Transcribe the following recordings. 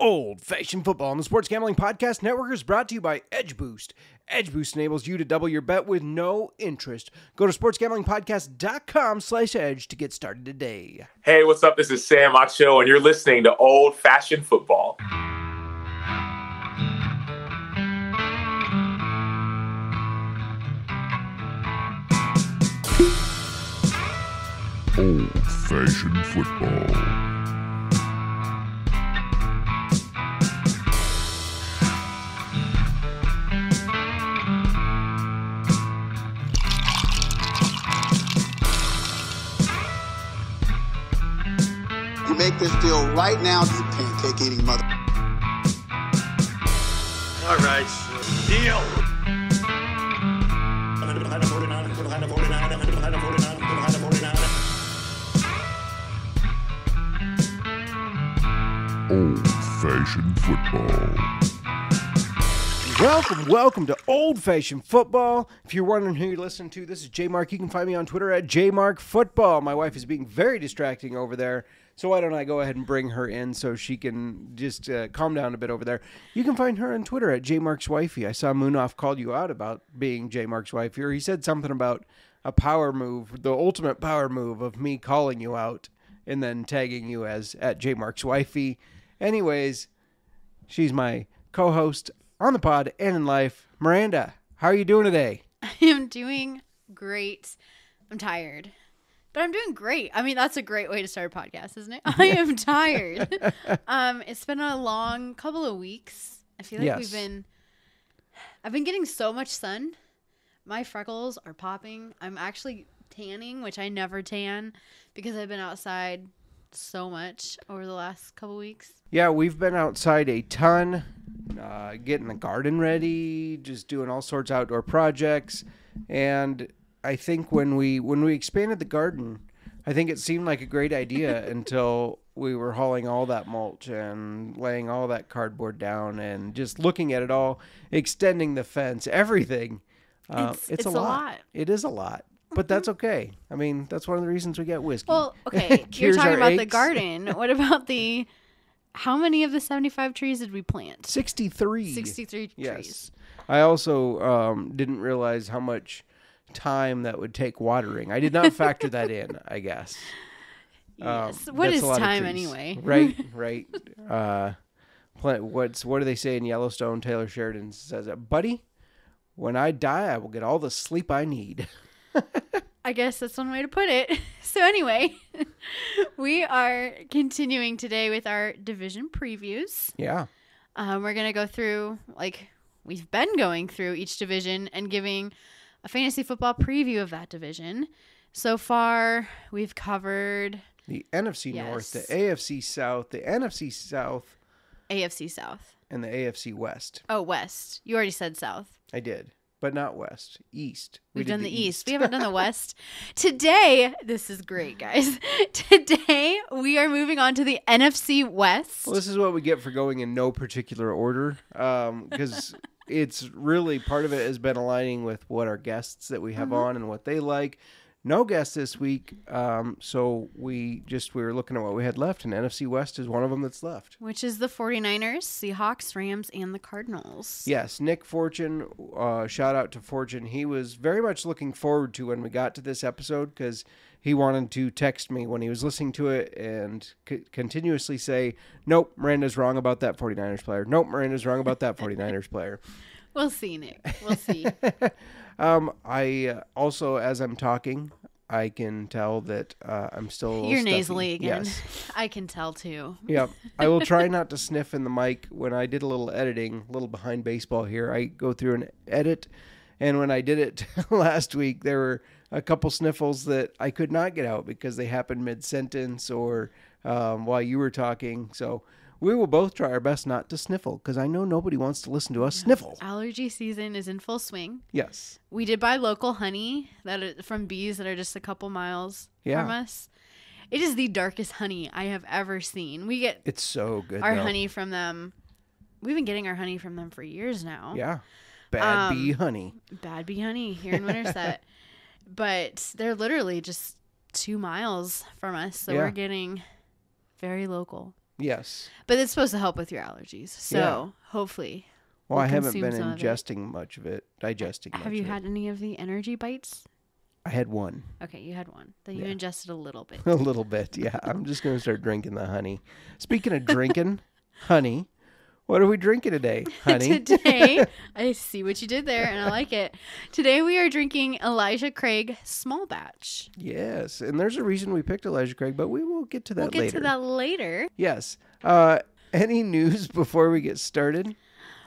Old Fashioned Football on the Sports Gambling Podcast Network is brought to you by Edge Boost. Edge Boost enables you to double your bet with no interest. Go to sportsgamblingpodcast.com/edge to get started today. Hey, what's up? This is Sam Macho, and you're listening to Old Fashioned Football. Old Fashioned Football. Make this deal right now, you pancake eating mother. All right, deal. Old Fashioned Football. Welcome to Old Fashioned Football. If you're wondering who you're listening to, this is JMark. You can find me on Twitter at JMark Football. My wife is being very distracting over there. So why don't I go ahead and bring her in so she can just calm down a bit over there. You can find her on Twitter at JMark's Wifey. I saw Moonoff called you out about being JMark's Wifey, or he said something about a power move, the ultimate power move of me calling you out and then tagging you as at JMark's Wifey. Anyways, she's my co-host on the pod and in life. Miranda, how are you doing today? I am doing great. I'm tired. But I'm doing great. I mean, that's a great way to start a podcast, isn't it? I am tired. It's been a long couple of weeks. I feel like I've been getting so much sun. My freckles are popping. I'm actually tanning, which I never tan because I've been outside so much over the last couple weeks. Yeah, we've been outside a ton, getting the garden ready, just doing all sorts of outdoor projects, and I think when we expanded the garden, I think it seemed like a great idea until we were hauling all that mulch and laying all that cardboard down and just looking at it all, extending the fence, everything. It's a lot. It is a lot, but that's okay. I mean, that's one of the reasons we get whiskey. Well, okay, you're talking about the garden. What about how many of the 75 trees did we plant? 63. 63 yes. trees. I also didn't realize how much time that would take watering. I did not factor that in, I guess. Yes. What is time anyway? Right. What do they say in Yellowstone? Taylor Sheridan says, buddy, when I die, I will get all the sleep I need. I guess that's one way to put it. So anyway, we are continuing today with our division previews. Yeah. We're going to go through, like we've been going through each division and giving a fantasy football preview of that division. So far, we've covered the NFC North, the AFC South, the NFC South, AFC South, and the AFC West. Oh, West. You already said South. I did, but not West. East. We've done the East. We haven't done the West. Today, this is great, guys. Today, we are moving on to the NFC West. Well, this is what we get for going in no particular order, because it's really, part of it has been aligning with what our guests that we have on and what they like. No guests this week, so we were looking at what we had left, and NFC West is one of them that's left. Which is the 49ers, Seahawks, Rams, and the Cardinals. Yes, Nick Fortune, shout out to Fortune. He was very much looking forward to when we got to this episode because he wanted to text me when he was listening to it and continuously say, nope, Miranda's wrong about that 49ers player. Nope, Miranda's wrong about that 49ers player. We'll see, Nick. We'll see. I also, as I'm talking, I can tell that I'm still You're stuffy. nasally again. Yes. I can tell, too. Yep. I will try not to sniff in the mic. When I did a little editing, a little behind baseball here, I go through and edit. And when I did it last week, there were a couple sniffles that I could not get out because they happened mid-sentence or while you were talking. So we will both try our best not to sniffle because I know nobody wants to listen to us sniffle. Allergy season is in full swing. Yes. We did buy local honey from bees that are just a couple miles from us. It is the darkest honey I have ever seen. It's so good. Our honey from them. We've been getting our honey from them for years now. Yeah. Bad bee honey. Bad bee honey here in Winterset. But they're literally just 2 miles from us. So we're getting very local. Yes. But it's supposed to help with your allergies. So hopefully. Well, we'll I haven't been consume some of it. ingesting much of it, digesting much Have you of had any of the energy bites? I had one. Okay, you had one. Then you ingested a little bit. A little bit, yeah. I'm just going to start drinking the honey. Speaking of drinking honey, what are we drinking today, honey? Today, I see what you did there, and I like it. Today we are drinking Elijah Craigh Small Batch. Yes, and there's a reason we picked Elijah Craigh, but we will get to that later. We'll get to that later. Yes. Any news before we get started?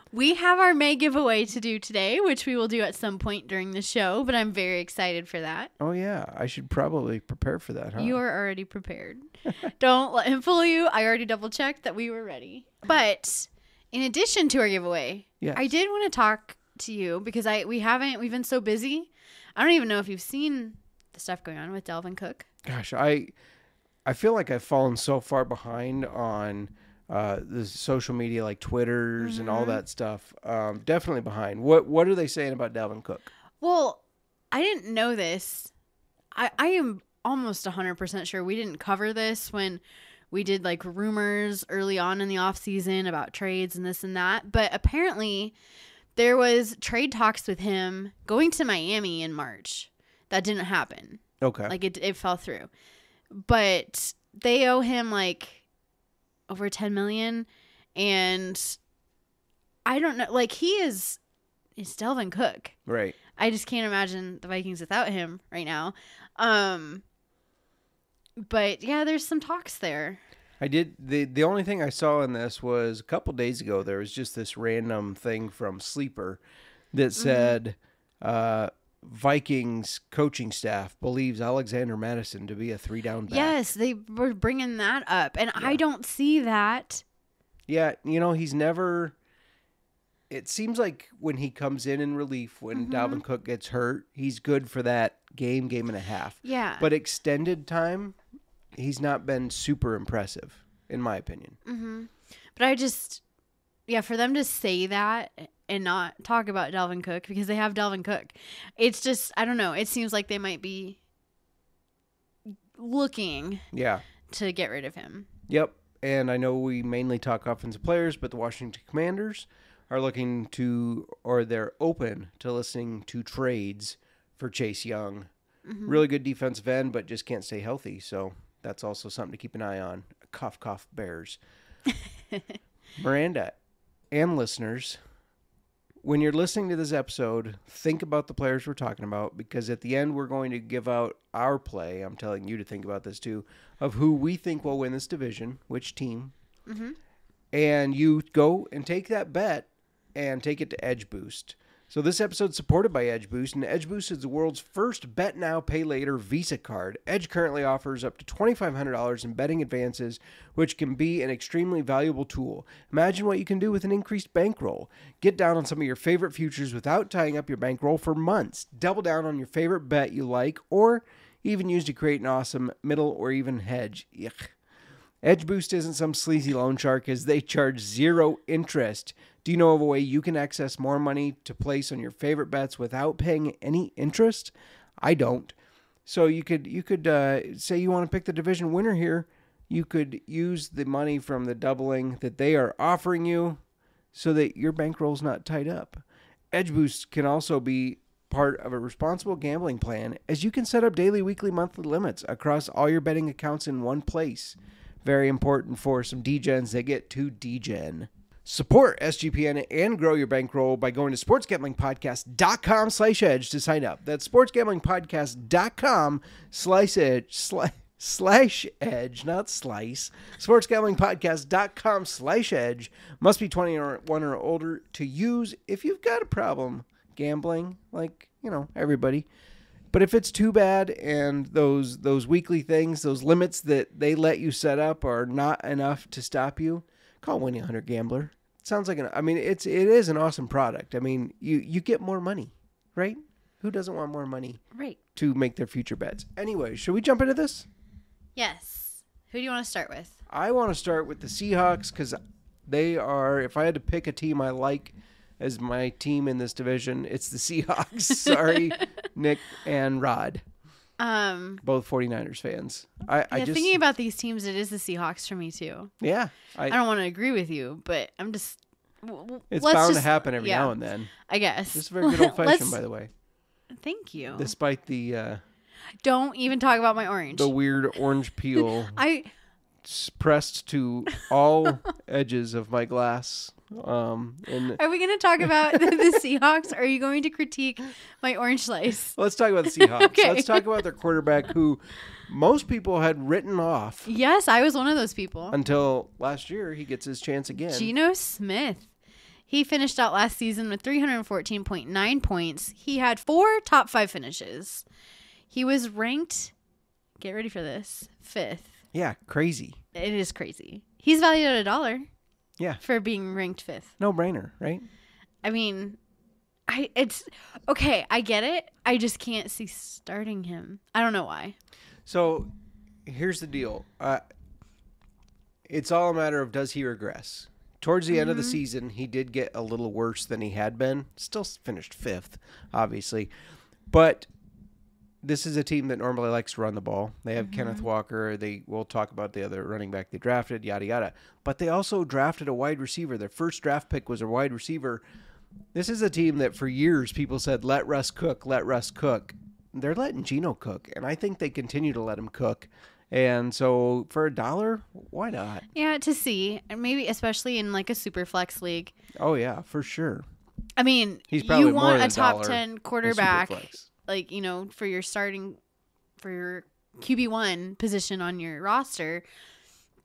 We have our May giveaway to do today, which we will do at some point during the show, but I'm very excited for that. Oh, yeah. I should probably prepare for that, huh? You are already prepared. Don't let him fool you. I already double-checked that we were ready. But in addition to our giveaway, Yes. I did want to talk to you because we've been so busy. I don't even know if you've seen the stuff going on with Dalvin Cook. Gosh, I feel like I've fallen so far behind on the social media like Twitters and all that stuff. Definitely behind. What are they saying about Dalvin Cook? Well, I didn't know this. I am almost 100% sure we didn't cover this when we did like rumors early on in the offseason about trades and this and that. But apparently there was trade talks with him going to Miami in March. That didn't happen. Okay. Like it fell through. But they owe him like over $10 million, and I don't know. Like it's Dalvin Cook. Right. I just can't imagine the Vikings without him right now. But yeah, there's some talks there. I did. The only thing I saw in this was a couple days ago. There was just this random thing from Sleeper that said Vikings coaching staff believes Alexander Madison to be a 3-down back. Yes, they were bringing that up, and I don't see that. Yeah, he's never. It seems like when he comes in relief, when Dalvin Cook gets hurt, he's good for that game and a half. Yeah. But extended time, he's not been super impressive, in my opinion. Mm-hmm. But I just, for them to say that and not talk about Dalvin Cook because they have Dalvin Cook, it's just, I don't know. It seems like they might be looking to get rid of him. Yep. And I know we mainly talk offensive players, but the Washington Commanders are looking to, or they're open to listening to trades for Chase Young. Mm-hmm. Really good defensive end, but just can't stay healthy. So that's also something to keep an eye on. Cough, cough, Bears. Miranda and listeners, when you're listening to this episode, think about the players we're talking about, because at the end we're going to give out our play. I'm telling you to think about this too, of who we think will win this division, which team. Mm-hmm. And you go and take that bet and take it to Edge Boost. So this episode is supported by Edge Boost, and Edge Boost is the world's first bet now, pay later Visa card. Edge currently offers up to $2,500 in betting advances, which can be an extremely valuable tool. Imagine what you can do with an increased bankroll. Get down on some of your favorite futures without tying up your bankroll for months. Double down on your favorite bet you like, or even use to create an awesome middle or even hedge. Yuck. Edge Boost isn't some sleazy loan shark, as they charge 0 interest. Do you know of a way you can access more money to place on your favorite bets without paying any interest? I don't. So you could say you want to pick the division winner here. You could use the money from the doubling that they are offering you so that your bankroll's not tied up. Edge Boost can also be part of a responsible gambling plan, as you can set up daily, weekly, monthly limits across all your betting accounts in one place. Very important for some degens that get to degen. Support SGPN and grow your bankroll by going to sportsgamblingpodcast.com/edge to sign up. That's sportsgamblingpodcast.com/edge, not slice. Sportsgamblingpodcast.com/edge. Must be 21 or older to use if you've got a problem gambling, like, everybody. But if it's too bad and those weekly things, those limits that they let you set up are not enough to stop you, call 1-800-GAMBLER. Sounds like it is an awesome product. I mean, you get more money, right? Who doesn't want more money? Right. To make their future bets. Anyway, should we jump into this? Yes. Who do you want to start with? I want to start with the Seahawks, because they are, if I had to pick a team I like as my team in this division, it's the Seahawks. Sorry, Nick and Rod. Both 49ers fans. I just thinking about these teams, it is the Seahawks for me too. Yeah. I don't want to agree with you, but I'm just. It's bound to happen every now and then. I guess. This is very good old-fashioned, by the way. Thank you. Despite the... Don't even talk about my orange. The weird orange peel pressed to all edges of my glass. Are we going to talk about the Seahawks? Or are you going to critique my orange slice? Let's talk about the Seahawks. Okay. Let's talk about their quarterback who most people had written off. Yes, I was one of those people. Until last year, he gets his chance again. Geno Smith. He finished out last season with 314.9 points. He had 4 top 5 finishes. He was ranked, get ready for this, 5th. Yeah, crazy. It is crazy. He's valued at $1. Yeah. For being ranked 5th. No brainer, right? I mean, it's okay. I get it. I just can't see starting him. I don't know why. So here's the deal. It's all a matter of, does he regress? Towards the end of the season, he did get a little worse than he had been. Still finished 5th, obviously. But this is a team that normally likes to run the ball. They have Kenneth Walker. We'll talk about the other running back they drafted, yada, yada. But they also drafted a wide receiver. Their first draft pick was a wide receiver. This is a team that for years people said, let Russ cook, let Russ cook. They're letting Geno cook, and I think they continue to let him cook. And so for $1, why not? Yeah, to see. And maybe especially in like a super flex league. Oh, yeah, for sure. I mean, He's probably you want more than a top $1 10 in quarterback, Superflex. like, you know, for your QB1 position on your roster.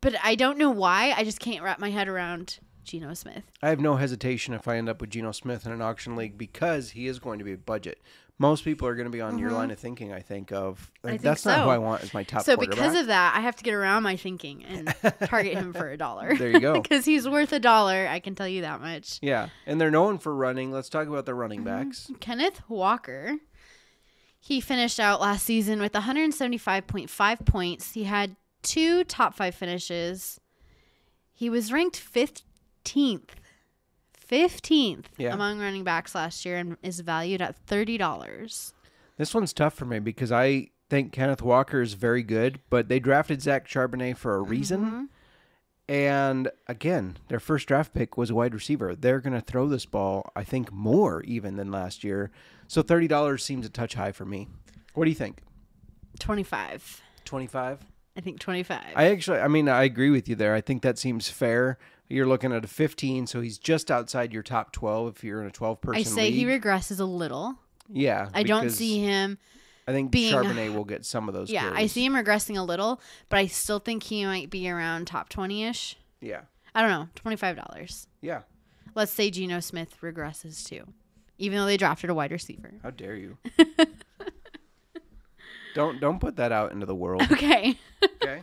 But I don't know why. I just can't wrap my head around Geno Smith. I have no hesitation if I end up with Geno Smith in an auction league because he is going to be a budget. Most people are going to be on your line of thinking, I think, of like, that's not who I want as my top quarterback. So because of that, I have to get around my thinking and target him for $1. There you go. Because he's worth $1, I can tell you that much. Yeah, and they're known for running. Let's talk about their running backs. Kenneth Walker. He finished out last season with 175.5 points. He had 2 top 5 finishes. He was ranked 15th among running backs last year and is valued at $30. This one's tough for me because I think Kenneth Walker is very good, but they drafted Zach Charbonnet for a reason. And again, their first draft pick was a wide receiver. They're going to throw this ball, I think, more even than last year. So $30 seems a touch high for me. What do you think? 25. 25? I think 25. I agree with you there. I think that seems fair. You're looking at a 15, so he's just outside your top 12 if you're in a 12-person league. I say he regresses a little. Yeah. I don't see him. I think Charbonnet will get some of those Yeah, carries. I see him regressing a little, but I still think he might be around top 20-ish. Yeah. I don't know, $25. Yeah. Let's say Geno Smith regresses too, even though they drafted a wide receiver. How dare you? Don't put that out into the world. Okay. Okay.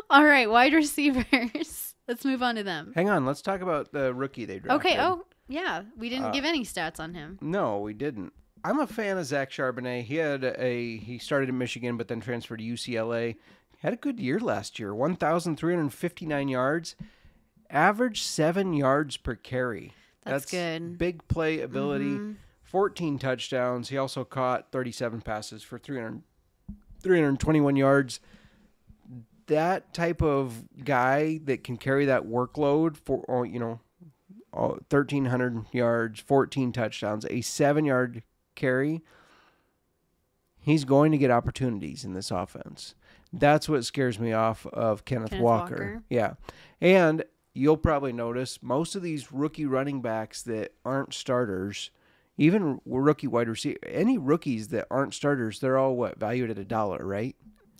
All right, wide receivers. Let's move on to them. Hang on, let's talk about the rookie they drafted. Okay, yeah. We didn't give any stats on him. No, we didn't. I'm a fan of Zach Charbonnet. He started in Michigan, but then transferred to UCLA. Had a good year last year. 1,359 yards. Average 7 yards per carry. That's good. Big play ability. 14 touchdowns. He also caught 37 passes for 321 yards. That type of guy that can carry that workload for, 1,300 yards, 14 touchdowns, a 7-yard carry, he's going to get opportunities in this offense. That's what scares me off of Kenneth Walker. Yeah. And you'll probably notice most of these rookie running backs that aren't starters, even rookie wide receiver, any rookies that aren't starters, they're all valued at $1, right?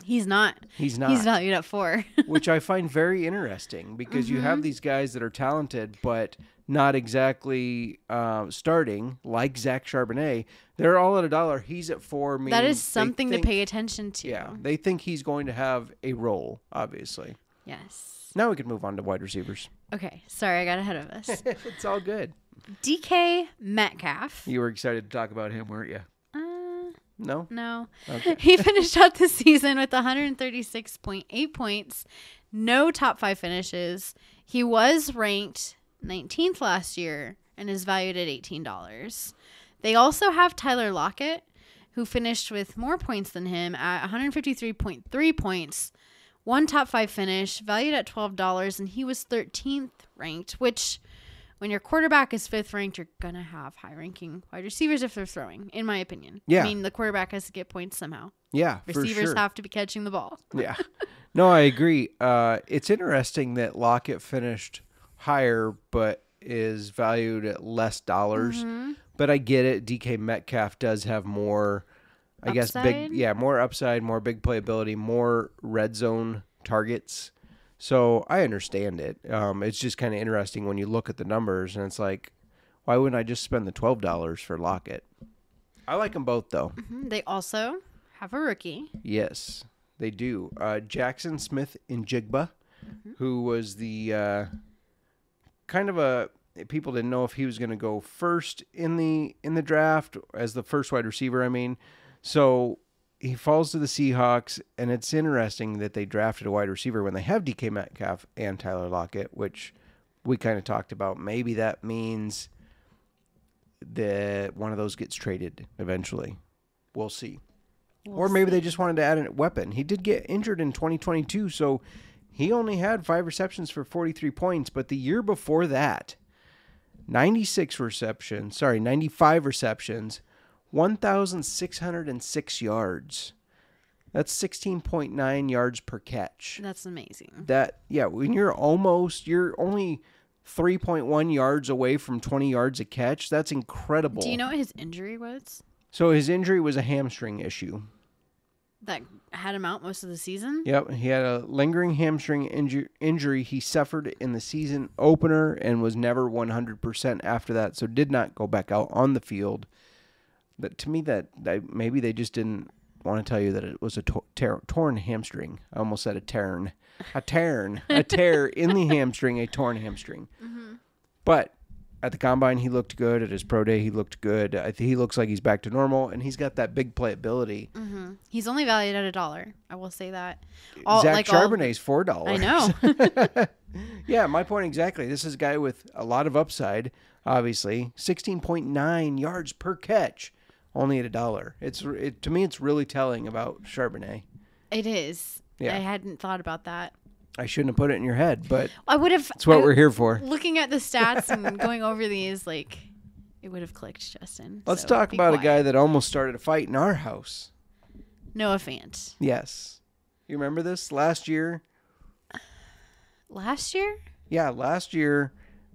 He's not. He's valued at $4. Which I find very interesting because you have these guys that are talented but not exactly starting, like Zach Charbonnet. They're all at $1. He's at $4. That is something to pay attention to. Yeah, they think he's going to have a role, obviously. Yes. Now we can move on to wide receivers. Okay, sorry, I got ahead of us. It's all good. DK Metcalf. You were excited to talk about him, weren't you? No? No. Okay. He finished out the season with 136.8 points, no top 5 finishes. He was ranked 19th last year and is valued at $18. They also have Tyler Lockett, who finished with more points than him at 153.3 points. One top 5 finish, valued at $12, and he was 13th ranked, which when your quarterback is 5th ranked, you're going to have high-ranking wide receivers if they're throwing, in my opinion. Yeah. I mean, the quarterback has to get points somehow. Yeah, Receivers for sure. have to be catching the ball. Yeah. No, I agree. It's interesting that Lockett finished higher but is valued at less dollars. Mm-hmm. But I get it. DK Metcalf does have more, I guess, more upside, more big playability, more red zone targets. So I understand it. It's just kind of interesting when you look at the numbers and it's like, why wouldn't I just spend the $12 for Lockett? I like them both, though. Mm-hmm. They also have a rookie. Yes, they do. Jackson Smith in Jigba, who was the kind of a... People didn't know if he was going to go first in the draft as the first wide receiver, I mean. So he falls to the Seahawks, and it's interesting that they drafted a wide receiver when they have DK Metcalf and Tyler Lockett, which we kind of talked about. Maybe that means that one of those gets traded eventually. We'll see. Or maybe they just wanted to add a weapon. He did get injured in 2022, so he only had 5 receptions for 43 points. But the year before that, 95 receptions, 1,606 yards. That's 16.9 yards per catch. That's amazing. When you're only 3.1 yards away from 20 yards a catch, that's incredible. Do you know what his injury was? So his injury was a hamstring issue. That had him out most of the season? Yep, he had a lingering hamstring injury he suffered in the season opener and was never 100% after that, so did not go back out on the field. But to me, that maybe they just didn't want to tell you that it was a torn hamstring. I almost said a tear in the hamstring, a torn hamstring. Mm-hmm. But at the combine, he looked good. At his pro day, he looked good. I think he looks like he's back to normal, and he's got that big playability. Mm-hmm. He's only valued at $1. I will say that. Zach Charbonnet's $4. I know. Yeah, my point exactly. This is a guy with a lot of upside, obviously. 16.9 yards per catch, only at $1. To me, it's really telling about Charbonnet. It is. Yeah. I hadn't thought about that. I shouldn't have put it in your head, but I would have. That's what we're here for. Looking at the stats and going over these, it would have clicked, Justin. Let's so talk about quiet. a guy that almost started a fight in our house. Noah Fant. Yes. You remember this last year? Last year? Yeah, last year,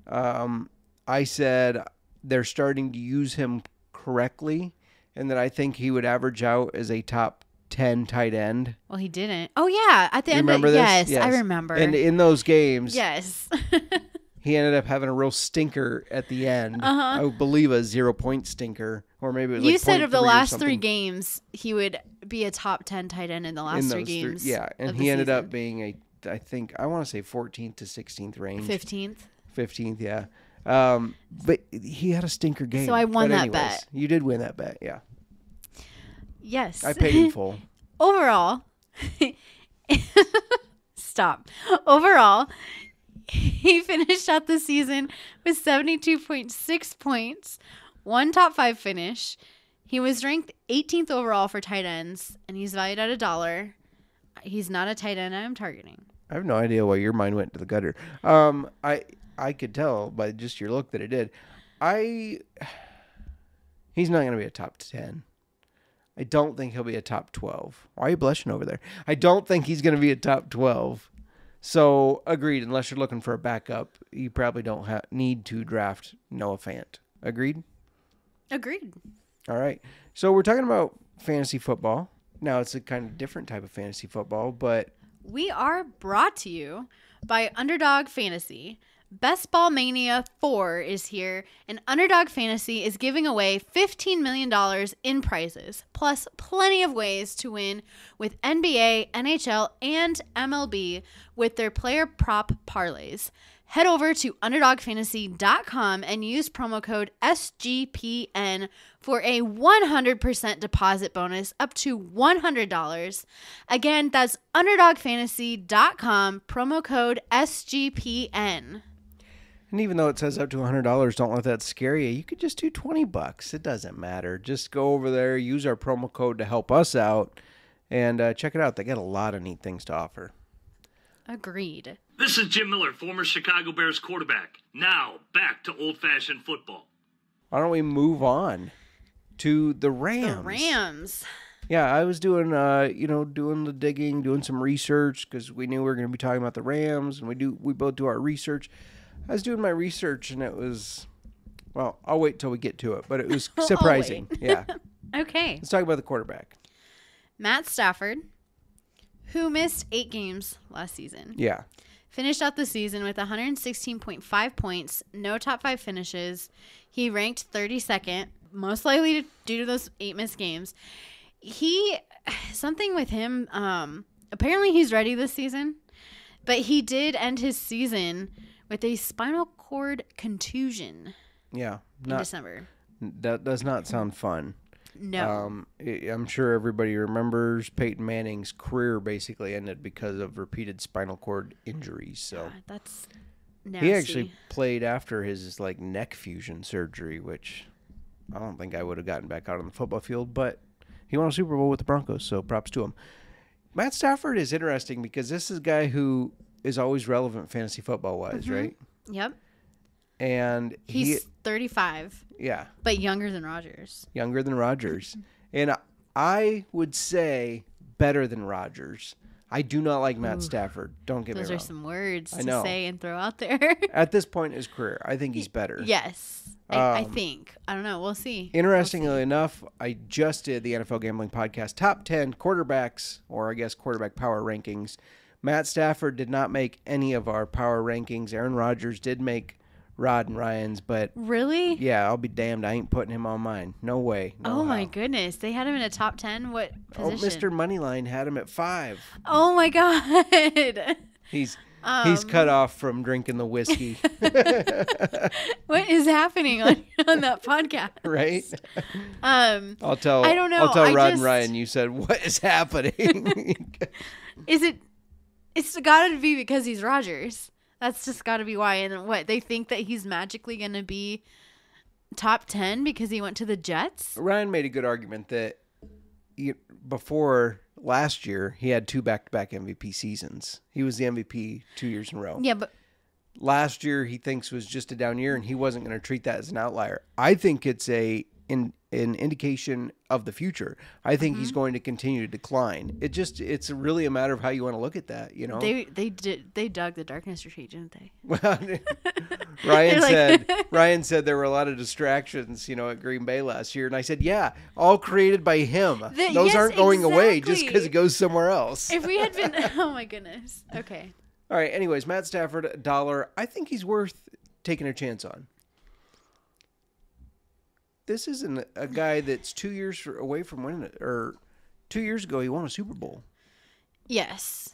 I said they're starting to use him correctly, and that I think he would average out as a top 10 tight end. Well, he didn't. Oh, yeah. At the end Remember of this? Yes, I remember. And in those games, yes. he ended up having a real stinker at the end. Uh-huh. I believe a 0-point stinker, or maybe it was You said of the last 3 something. games, he would be a top 10 tight end in the last 3 games. Yeah, and he ended up being I want to say 14th to 16th range. 15th. 15th, yeah. But he had a stinker game. So I won that anyways, bet. You did win that bet, yeah. Yes. I paid in full. Overall, stop. Overall, he finished out the season with 72.6 points, 1 top 5 finish. He was ranked 18th overall for tight ends, and he's valued at $1. He's not a tight end I'm targeting. I have no idea why your mind went to the gutter. I could tell by just your look that it did. He's not going to be a top 10. I don't think he'll be a top 12. Why are you blushing over there? I don't think he's going to be a top 12. So, agreed. Unless you're looking for a backup, you probably don't need to draft Noah Fant. Agreed? Agreed. All right. So, we're talking about fantasy football. Now, it's a kind of different type of fantasy football, but... We are brought to you by Underdog Fantasy. Best Ball Mania 4 is here, and Underdog Fantasy is giving away $15 million in prizes, plus plenty of ways to win with NBA, NHL, and MLB with their player prop parlays. Head over to UnderdogFantasy.com and use promo code SGPN for a 100% deposit bonus up to $100. Again, that's UnderdogFantasy.com, promo code SGPN. And even though it says up to $100, don't let that scare you. You could just do $20. It doesn't matter. Just go over there, use our promo code to help us out, and check it out. They got a lot of neat things to offer. Agreed. This is Jim Miller, former Chicago Bears quarterback. Now, back to old-fashioned football. Why don't we move on to the Rams? The Rams. Yeah, I was doing, doing the digging, doing some research because we knew we were going to be talking about the Rams, and we both do our research. I was doing my research, and it was, well, I'll wait till we get to it, but it was surprising. Yeah. Okay. Let's talk about the quarterback. Matt Stafford, who missed 8 games last season. Yeah. Finished out the season with 116.5 points, no top 5 finishes. He ranked 32nd, most likely due to those 8 missed games. Something with him, apparently he's ready this season, but he did end his season with a spinal cord contusion. Yeah. In December. That does not sound fun. No. I'm sure everybody remembers Peyton Manning's career basically ended because of repeated spinal cord injuries. So that's nasty. He actually played after his neck fusion surgery, which I don't think I would have gotten back out on the football field, but he won a Super Bowl with the Broncos, so props to him. Matt Stafford is interesting because this is a guy who is always relevant fantasy football-wise, right? Yep. And he's 35. Yeah. But younger than Rodgers. Younger than Rodgers. And I would say better than Rodgers. I do not like Matt Stafford. Don't get me wrong. Those are some words to know. say and throw out there. At this point in his career, I think he's better. Yes. I think. I don't know. We'll see. Interestingly enough, I just did the NFL Gambling Podcast Top 10 quarterbacks, or I guess quarterback power rankings. Matt Stafford did not make any of our power rankings. Aaron Rodgers did make Rod and Ryan's, but... Really? Yeah, I'll be damned. I ain't putting him on mine. No way. No my goodness. They had him in a top 10? What position? Mr. Moneyline had him at 5. Oh, my God. He's cut off from drinking the whiskey. What is happening on that podcast? Right? I'll tell Rod and Ryan you said, what is happening? It's got to be because he's Rodgers. That's just got to be why. And what, they think that he's magically going to be top 10 because he went to the Jets? Ryan made a good argument that before last year, he had 2 back-to-back MVP seasons. He was the MVP 2 years in a row. Yeah, but last year he thinks was just a down year, and he wasn't going to treat that as an outlier. I think it's an indication of the future. I think he's going to continue to decline. It's really a matter of how you want to look at that, you know. They dug the darkness retreat, didn't they? Well, Ryan said there were a lot of distractions, at Green Bay last year, and I said, yeah, all created by him. Those aren't going away just because he goes somewhere else. If we had been, oh my goodness. Okay. All right. Anyways, Matt Stafford, $1. I think he's worth taking a chance on. This isn't a guy that's 2 years away from winning it. Or 2 years ago, he won a Super Bowl. Yes.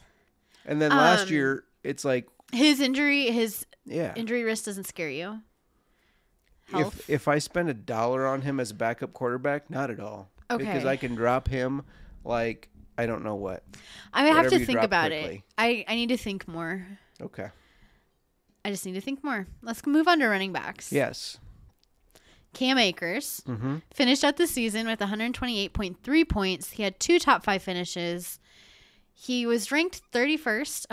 And then last year, it's like... His injury risk doesn't scare you? Health? If I spend $1 on him as a backup quarterback, not at all. Okay. Because I can drop him like, I don't know what. I have to think about it. I need to think more. Okay. I just need to think more. Let's move on to running backs. Yes. Cam Akers finished out the season with 128.3 points. He had 2 top 5 finishes. He was ranked 31st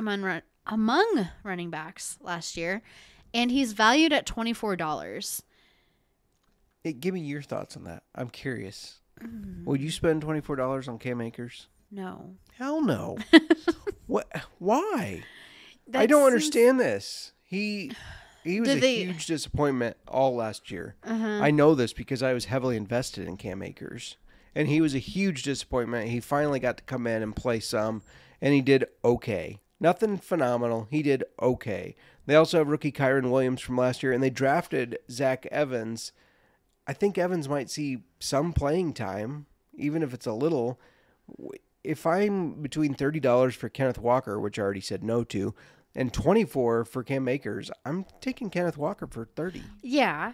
among running backs last year, and he's valued at $24. Give me your thoughts on that. I'm curious. Would you spend $24 on Cam Akers? No. Hell no. What? Why? I don't understand this. He was huge disappointment all last year. I know this because I was heavily invested in Cam Akers. And he was a huge disappointment. He finally got to come in and play some, and he did okay. Nothing phenomenal. He did okay. They also have rookie Kyron Williams from last year, and they drafted Zach Evans. I think Evans might see some playing time, even if it's a little. If I'm between $30 for Kenneth Walker, which I already said no to, and $24 for Cam Akers, I'm taking Kenneth Walker for $30. Yeah.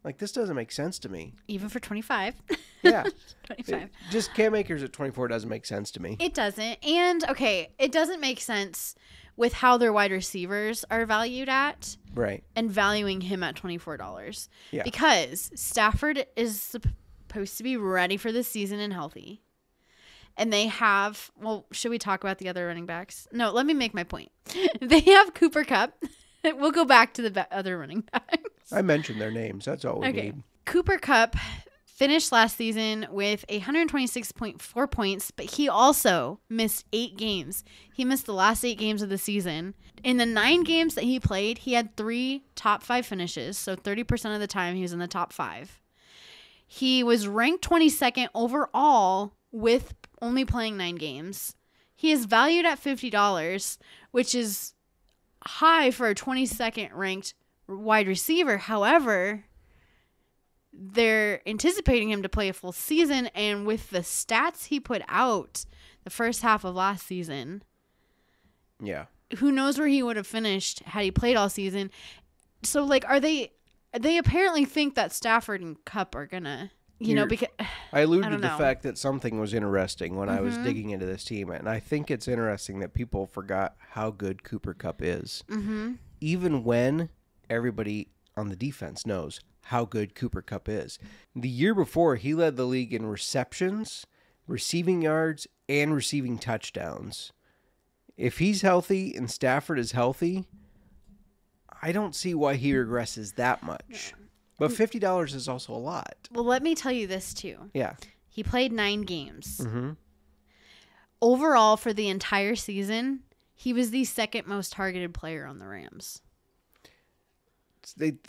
Like, this doesn't make sense to me. Even for $25. Yeah. $25. Just Cam Akers at $24 doesn't make sense to me. It doesn't. And, okay, it doesn't make sense with how their wide receivers are valued at. Right. And valuing him at $24. Yeah. Because Stafford is supposed to be ready for the season and healthy. And they have, well, should we talk about the other running backs? No, let me make my point. They have Cooper Kupp. We'll go back to the other running backs. I mentioned their names. That's all we need. Cooper Kupp finished last season with 126.4 points, but he also missed 8 games. He missed the last 8 games of the season. In the 9 games that he played, he had 3 top 5 finishes, so 30% of the time he was in the top 5. He was ranked 22nd overall with only playing 9 games. He is valued at $50, which is high for a 22nd ranked wide receiver. However, they're anticipating him to play a full season, and with the stats he put out the first half of last season, Yeah. who knows where he would have finished had he played all season. So, like, they apparently think that Stafford and Kupp are gonna, because I alluded to don't the know. fact that something was interesting when I was digging into this team, and I think it's interesting that people forgot how good Cooper Kupp is. Mm-hmm. Even when everybody on the defense knows how good Cooper Kupp is. The year before, he led the league in receptions, receiving yards, and receiving touchdowns. If he's healthy and Stafford is healthy, I don't see why he regresses that much. But $50 is also a lot. Well, let me tell you this too. Yeah. He played 9 games. Mm-hmm. Overall, for the entire season, he was the second most targeted player on the Rams.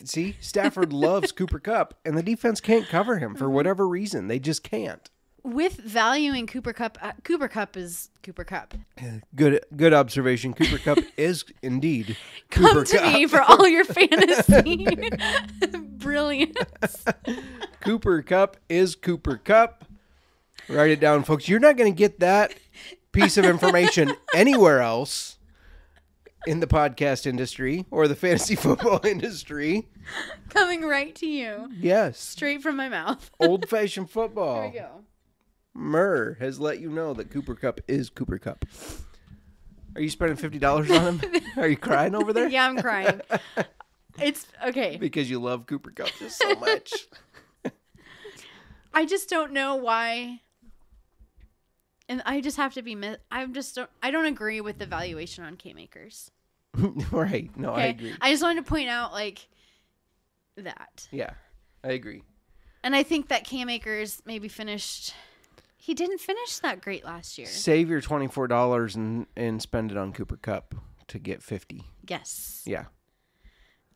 See, Stafford loves Cooper Kupp, and the defense can't cover him for whatever reason. They just can't. With valuing Cooper Kupp, Cooper Kupp is Cooper Kupp. Good observation. Cooper Kupp is indeed Come Cooper to Kupp. me for all your fantasy brilliance. Cooper Kupp is Cooper Kupp. Write it down, folks. You're not going to get that piece of information anywhere else in the podcast industry or the fantasy football industry. Coming right to you. Yes. Straight from my mouth. Old-fashioned football. Here we go. Mir has let you know that Cooper Kupp is Cooper Kupp. Are you spending $50 on him? Are you crying over there? Yeah, I'm crying. It's okay. Because you love Cooper Kupp just so much. I just don't know why. And I just have to be. I don't agree with the valuation on K-Makers. Right. No, I agree. I just wanted to point out that. Yeah, I agree. And I think that K-Makers maybe finished. He didn't finish that great last year. Save your $24 and spend it on Cooper Kupp to get $50. Yes. Yeah.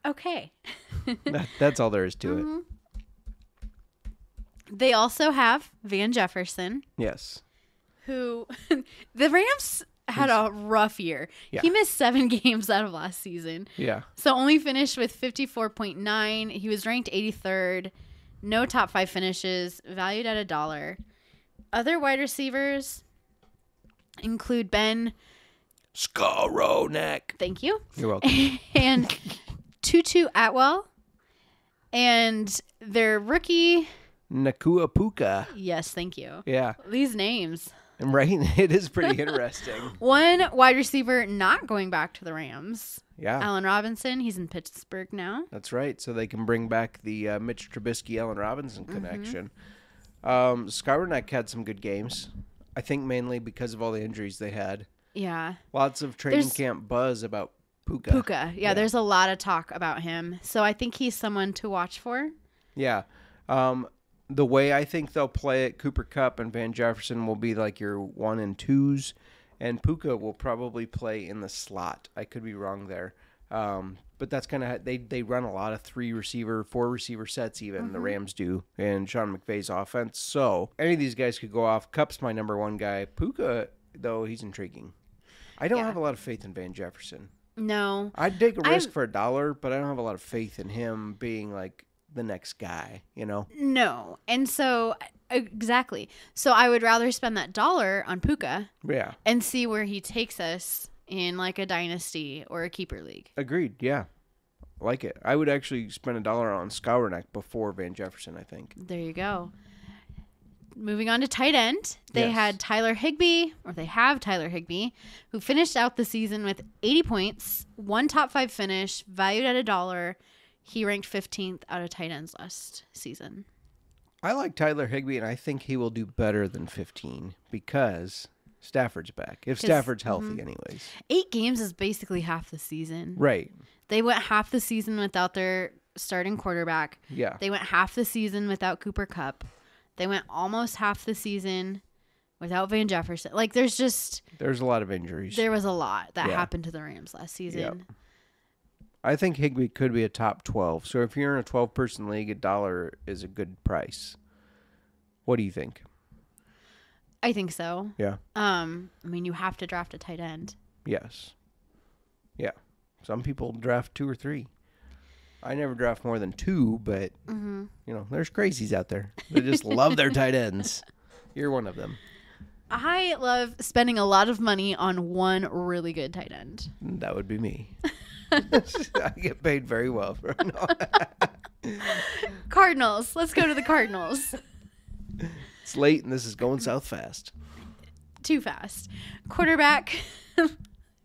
Okay. That's all there is to it. They also have Van Jefferson, Yes. who the Rams had a rough year. Yeah. He missed 7 games out of last season. Yeah. So only finished with 54.9. He was ranked 83rd. No top 5 finishes. Valued at $1. Other wide receivers include Ben Skowronek. Thank you. You're welcome. And Tutu Atwell. And their rookie. Nakua Puka. Yes, thank you. Yeah. These names. Right. It is pretty interesting. One wide receiver not going back to the Rams. Yeah. Allen Robinson. He's in Pittsburgh now. That's right. So they can bring back the Mitch Trubisky, Allen Robinson connection. Skowronek had some good games. I think mainly because of all the injuries they had. Yeah. Lots of training camp buzz about Puka. Puka. Yeah, there's a lot of talk about him. So I think he's someone to watch for. Yeah. The way I think they'll play it, Cooper Kupp and Van Jefferson will be like your 1 and 2s, and Puka will probably play in the slot. I could be wrong there. But that's kind of they run a lot of 3-receiver, 4-receiver sets even, the Rams do, in Sean McVay's offense. So any of these guys could go off. Kupp's my number 1 guy. Puka, though, he's intriguing. I don't have a lot of faith in Van Jefferson. No. I'd take a risk for $1, but I don't have a lot of faith in him being like the next guy, you know? No. And so, exactly. So I would rather spend that $1 on Puka Yeah. and see where he takes us in like a dynasty or a keeper league. Agreed, yeah. Like it. I would actually spend $1 on Skowronek before Van Jefferson, I think. There you go. moving on to tight end, they Yes. had they have Tyler Higbee, who finished out the season with 80 points, one top 5 finish, valued at $1. He ranked 15th out of tight ends last season. I like Tyler Higbee, and I think he will do better than 15 because Stafford's back. If Stafford's healthy, anyways. 8 games is basically half the season. Right. They went half the season without their starting quarterback. Yeah. They went half the season without Cooper Kupp. They went almost half the season without Van Jefferson. Like, there's a lot of injuries. there was a lot that Yeah. happened to the Rams last season. Yep. I think Higbee could be a top 12. So if you're in a 12-person league, $1 is a good price. What do you think? I think so. Yeah. I mean, you have to draft a tight end. Yes. Yeah. Some people draft 2 or 3. I never draft more than 2, but, there's crazies out there. They just love their tight ends. You're one of them. I love spending a lot of money on one really good tight end. That would be me. I get paid very well for it. Cardinals. Let's go to the Cardinals. It's late and this is going south fast. Too fast. Quarterback,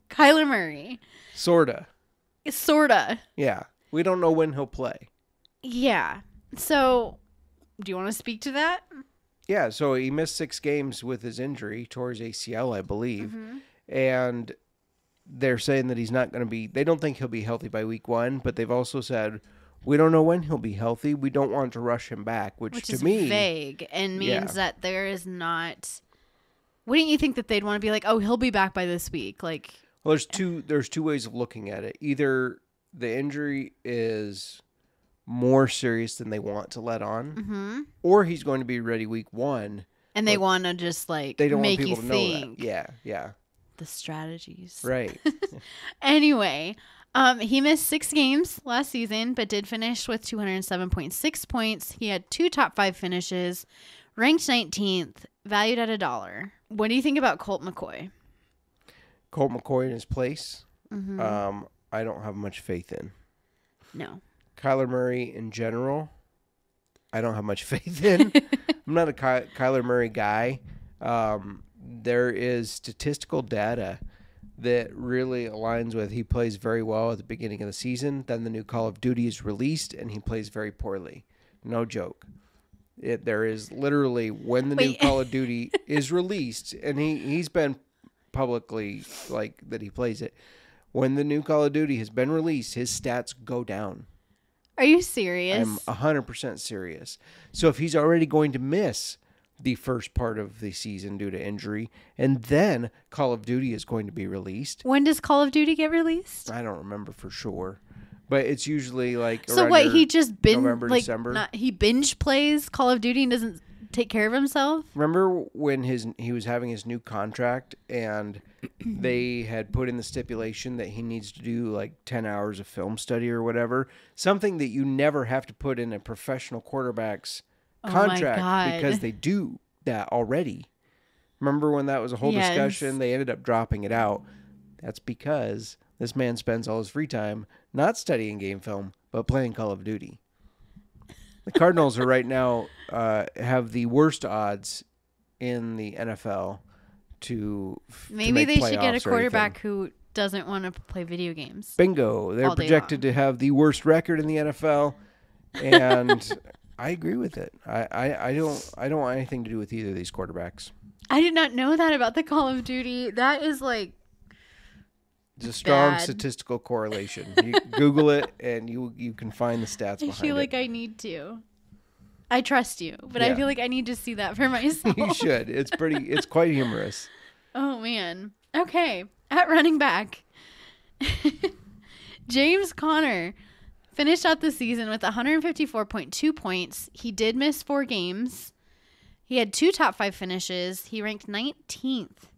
Kyler Murray. Sorta. Sorta. Yeah. We don't know when he'll play. Yeah. So, do you want to speak to that? Yeah, so he missed 6 games with his injury, tore his ACL, I believe. And they're saying that he's not going to be, they don't think he'll be healthy by week 1, but they've also said, we don't know when he'll be healthy. We don't want to rush him back, which to is me, vague and means Yeah. that there is not. Wouldn't you think that they'd want to be like, oh, he'll be back by this week? Like, well, there's two ways of looking at it. Either the injury is more serious than they want to let on, or he's going to be ready week 1. and they want to just like They don't make want you people to know think that. Yeah. the strategies. Right. Anyway, he missed 6 games last season, but did finish with 207.6 points. He had 2 top 5 finishes, ranked 19th, valued at $1. What do you think about Colt McCoy? Colt McCoy in his place, I don't have much faith in. No. Kyler Murray in general, I don't have much faith in. I'm not a Kyler Murray guy. There is statistical data that really aligns with he plays very well at the beginning of the season. Then the new Call of Duty is released, and he plays very poorly. No joke. There is literally, when the new Call of Duty is released, and he's been publicly like that he plays it. When the new Call of Duty has been released, his stats go down. Are you serious? I'm 100% serious. So if he's already going to miss the first part of the season due to injury, and then Call of Duty is going to be released. When does Call of Duty get released? I don't remember for sure, but it's usually like So around what? He just binge November, like December. he binge plays Call of Duty and doesn't take care of himself. Remember when he was having his new contract and they had put in the stipulation that he needs to do like 10 hours of film study or whatever, something that you never have to put in a professional quarterback's contract because they do that already. Remember when that was a whole discussion? They ended up dropping it out. That's because this man spends all his free time not studying game film, but playing Call of Duty. The Cardinals are right now have the worst odds in the NFL to Maybe make they should get a playoffs or quarterback anything. who doesn't want to play video games. Bingo. They're all day projected to have the worst record in the NFL, and I agree with it. I don't want anything to do with either of these quarterbacks. I did not know that about the Call of Duty. That is like It's a strong bad. statistical correlation. You Google it, and you can find the stats behind I feel like it. I need to. I trust you, but I Yeah. feel like I need to see that for myself. You should. It's quite humorous. Oh man. Okay. At running back, James Conner finished out the season with 154.2 points. He did miss 4 games. He had 2 top 5 finishes. He ranked 19th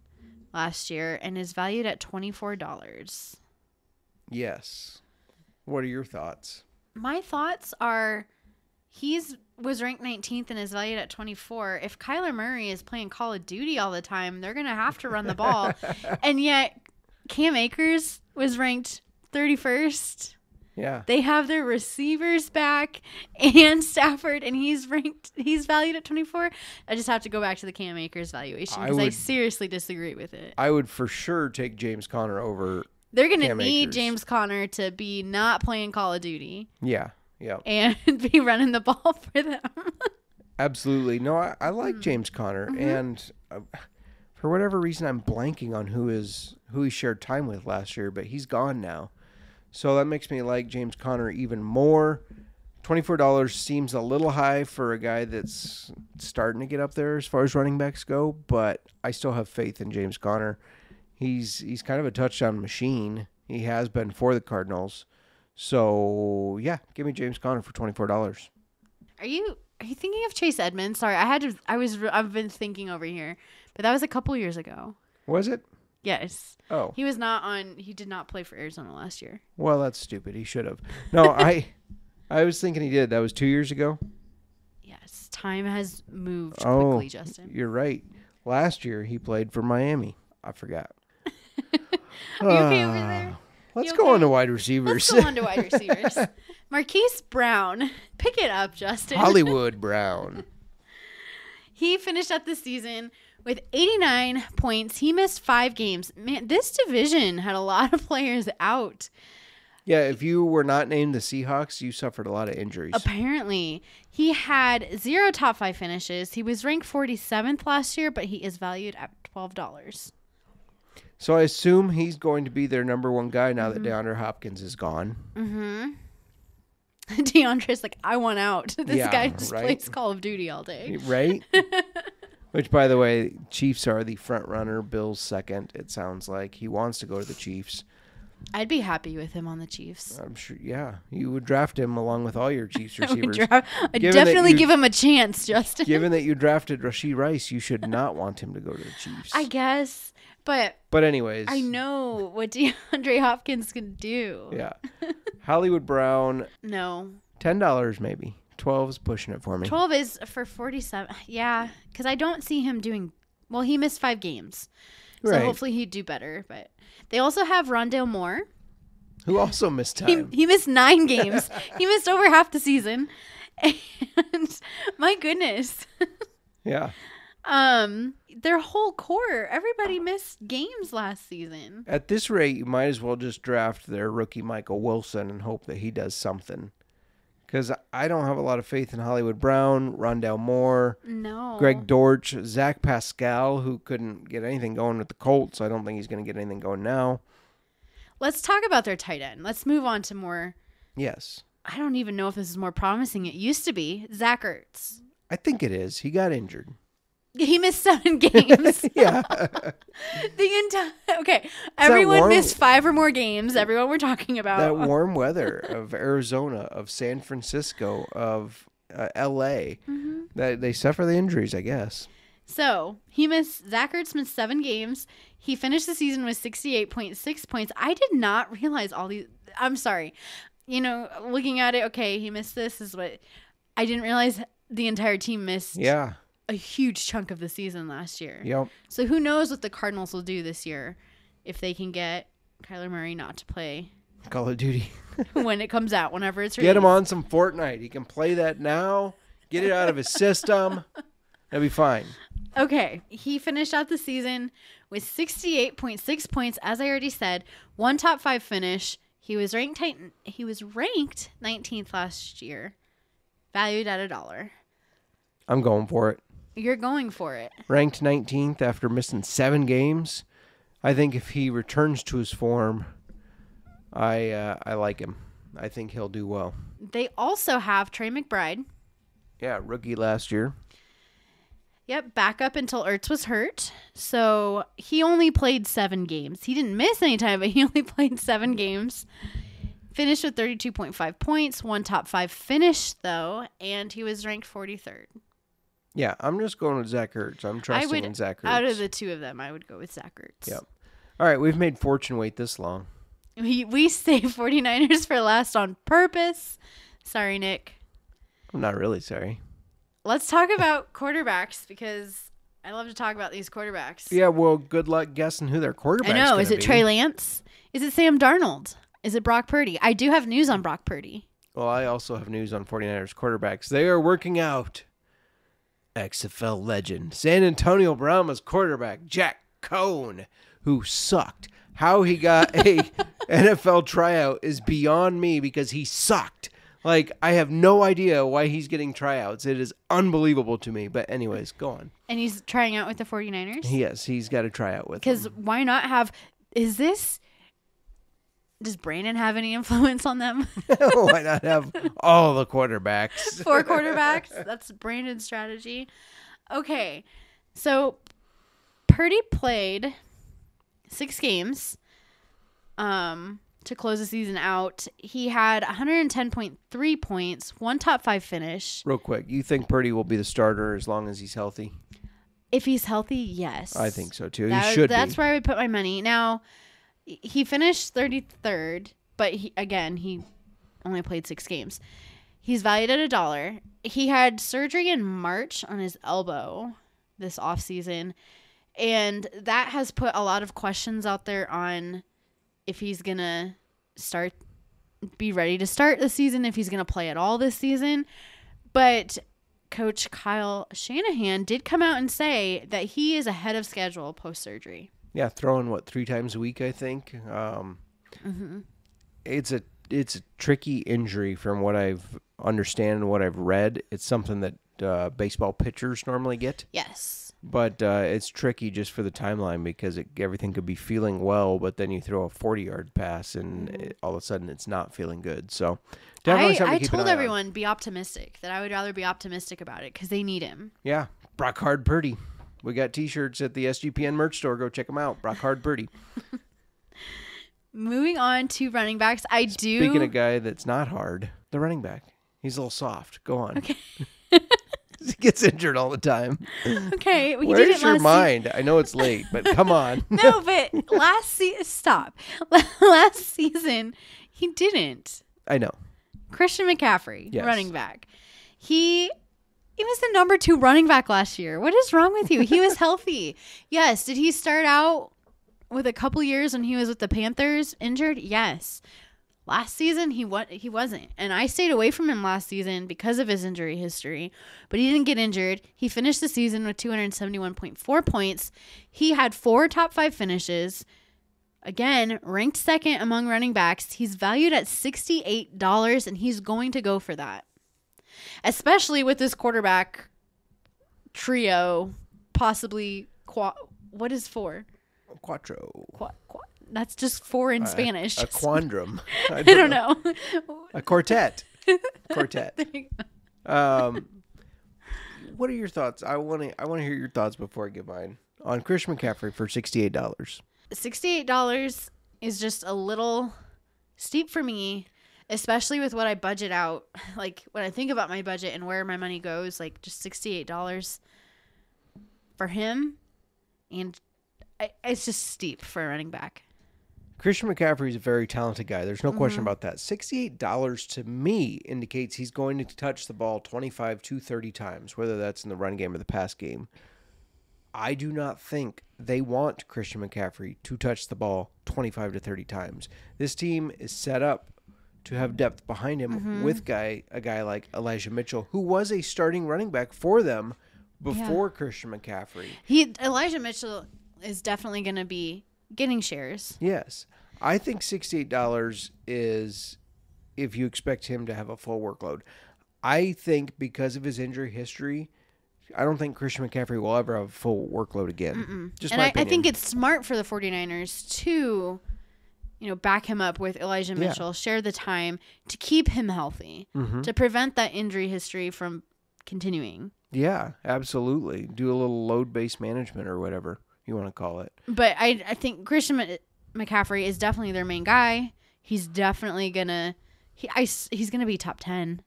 last year and is valued at $24. Yes. What are your thoughts? My thoughts are was ranked 19th and is valued at 24. If Kyler Murray is playing Call of Duty all the time, they're going to have to run the ball. And yet Cam Akers was ranked 31st. Yeah. They have their receivers back and Stafford, and he's valued at 24. I just have to go back to the Cam Akers valuation because I seriously disagree with it. I would for sure take James Conner over. They're going to need Akers. James Conner to be not playing Call of Duty. Yeah. And be running the ball for them. Absolutely. No, I like James Conner, and for whatever reason, I'm blanking on who he shared time with last year, but he's gone now. So that makes me like James Conner even more. $24 seems a little high for a guy that's starting to get up there as far as running backs go, but I still have faith in James Conner. He's kind of a touchdown machine. He has been for the Cardinals. So, yeah, give me James Conner for $24. Are you thinking of Chase Edmonds? Sorry, I've been thinking over here, but that was a couple years ago. Was it? Yes. Oh. He did not play for Arizona last year. Well, that's stupid. He should have. No, I was thinking he did. That was 2 years ago? Yes. Time has moved quickly, Justin. You're right. Last year, he played for Miami. I forgot. Are you okay over there? Let's go on to wide receivers. Let's go on to wide receivers. Marquise Brown. Pick it up, Justin. Hollywood Brown. He finished up the season with 89 points. He missed 5 games. Man, this division had a lot of players out. Yeah, if you were not named the Seahawks, you suffered a lot of injuries. Apparently. He had 0 top 5 finishes. He was ranked 47th last year, but he is valued at $12. So I assume he's going to be their number one guy now that DeAndre Hopkins is gone. DeAndre's like, I want out. This guy just plays Call of Duty all day. Right? Which, by the way, Chiefs are the front runner. Bill's second, it sounds like. He wants to go to the Chiefs. I'd be happy with him on the Chiefs. I'm sure, yeah. You would draft him along with all your Chiefs receivers. I'd definitely give him a chance, Justin. Given that you drafted Rashee Rice, you should not want him to go to the Chiefs. I guess, but anyways. I know what DeAndre Hopkins can do. Yeah. Hollywood Brown. No. $10 maybe. 12 is pushing it for me. 12 is for 47. Yeah, because I don't see him doing well. He missed 5 games, so hopefully he'd do better. But they also have Rondale Moore, who also missed time. He missed 9 games. He missed over half the season, and my goodness. Yeah. Their whole core, everybody missed games last season. At this rate, you might as well just draft their rookie Michael Wilson and hope that he does something. Because I don't have a lot of faith in Hollywood Brown, Rondale Moore, Greg Dortch, Zach Pascal, who couldn't get anything going with the Colts. I don't think he's going to get anything going now. Let's talk about their tight end. Let's move on to more. Yes. I don't even know if this is more promising. It used to be Zach Ertz. I think it is. He got injured. He missed 7 games. Yeah. Okay. Everyone missed 5 or more games. Everyone we're talking about. That warm weather of Arizona, of San Francisco, of L.A. That they suffer the injuries, I guess. So Zach Ertz missed 7 games. He finished the season with 68.6 points. I did not realize all these. I'm sorry. Looking at it, okay, he missed this is what I didn't realize the entire team missed. Yeah. A huge chunk of the season last year. Yep. So who knows what the Cardinals will do this year if they can get Kyler Murray not to play Call of Duty when it comes out, whenever it's released. Get him on some Fortnite. He can play that now. Get it out of his system. That'll be fine. Okay. He finished out the season with 68.6 points, as I already said. 1 top 5 finish. He was ranked 19th last year. Valued at $1. I'm going for it. You're going for it. Ranked 19th after missing 7 games. I think if he returns to his form, I like him. I think he'll do well. They also have Trey McBride. Yeah, rookie last year. Yep, back up until Ertz was hurt. So he only played 7 games. He didn't miss any time, but he only played 7 games. Finished with 32.5 points, 1 top 5 finish, though, and he was ranked 43rd. Yeah, I'm just going with Zach Ertz. I'm trusting in Zach Ertz. Out of the 2 of them, I would go with Zach Ertz. Yep. All right, we've made Fortune wait this long. We saved 49ers for last on purpose. Sorry, Nick. I'm not really sorry. Let's talk about quarterbacks because I love to talk about these quarterbacks. Yeah, well, good luck guessing who their quarterback's I know. Is it Trey Lance? Is it Sam Darnold? Is it Brock Purdy? I do have news on Brock Purdy. Well, I also have news on 49ers quarterbacks. They are working out. XFL legend, San Antonio Brahmas quarterback, Jack Cohn, who sucked. How he got a NFL tryout is beyond me because he sucked. Like, I have no idea why he's getting tryouts. It is unbelievable to me. But anyways, go on. And he's trying out with the 49ers? Yes, he's got a tryout with them. Because why not have... Does Brandon have any influence on them? Why not have all the quarterbacks? 4 quarterbacks? That's Brandon's strategy. Okay. So, Purdy played 6 games to close the season out. He had 110.3 points, 1 top 5 finish. Real quick, you think Purdy will be the starter as long as he's healthy? If he's healthy, yes. I think so, too. He should be. That's where I would put my money. Now... He finished 33rd, but he only played 6 games. He's valued at $1. He had surgery in March on his elbow this offseason, and that has put a lot of questions out there on if he's going to be ready to start the season, if he's going to play at all this season. But Coach Kyle Shanahan did come out and say that he is ahead of schedule post-surgery. Yeah, throwing 3 times a week, I think. It's a tricky injury from what I've understand and what I've read. It's something that baseball pitchers normally get. Yes. But it's tricky just for the timeline because everything could be feeling well, but then you throw a 40-yard pass and all of a sudden it's not feeling good. So definitely something to keep an eye told on. everyone be optimistic, that I would rather be optimistic about it because they need him. Yeah, Brock Hard Purdy. We got T-shirts at the SGPN merch store. Go check them out. Brock Hard Purdy. Moving on to running backs, Speaking of a guy that's not hard, the running back. He's a little soft. Go on. Okay. He gets injured all the time. Okay. Where's your mind? I know it's late, but come on. No, but stop. Last season, he didn't. I know. Christian McCaffrey, Yes. running back. He was the number 2 running back last year. What is wrong with you? He was healthy. Yes. Did he start out with a couple years when he was with the Panthers injured? Yes. Last season, he wasn't. And I stayed away from him last season because of his injury history. But he didn't get injured. He finished the season with 271.4 points. He had 4 top 5 finishes. Again, ranked second among running backs. He's valued at $68, and he's going to go for that. Especially with this quarterback trio, possibly what is 4? Quattro. That's just 4 in Spanish. A quandrum. I don't know. A quartet. Quartet. There you go. What are your thoughts? I want to hear your thoughts before I give mine on Christian McCaffrey for $68. $68 is just a little steep for me, especially with what I budget out. Like when I think about my budget and where my money goes, like just $68 for him, and it's just steep for a running back. Christian McCaffrey is a very talented guy. There's no question about that. $68 to me indicates he's going to touch the ball 25 to 30 times, whether that's in the run game or the pass game. I do not think they want Christian McCaffrey to touch the ball 25 to 30 times. This team is set up to have depth behind him with a guy like Elijah Mitchell, who was a starting running back for them before Christian McCaffrey. Elijah Mitchell is definitely going to be getting shares. Yes. I think $68 is if you expect him to have a full workload. I think because of his injury history, I don't think Christian McCaffrey will ever have a full workload again. Just my opinion. I think it's smart for the 49ers to, back him up with Elijah Mitchell, share the time to keep him healthy, to prevent that injury history from continuing. Yeah, absolutely. Do a little load-based management or whatever you want to call it. But I think Christian McCaffrey is definitely their main guy. He's definitely gonna he's gonna be top 10.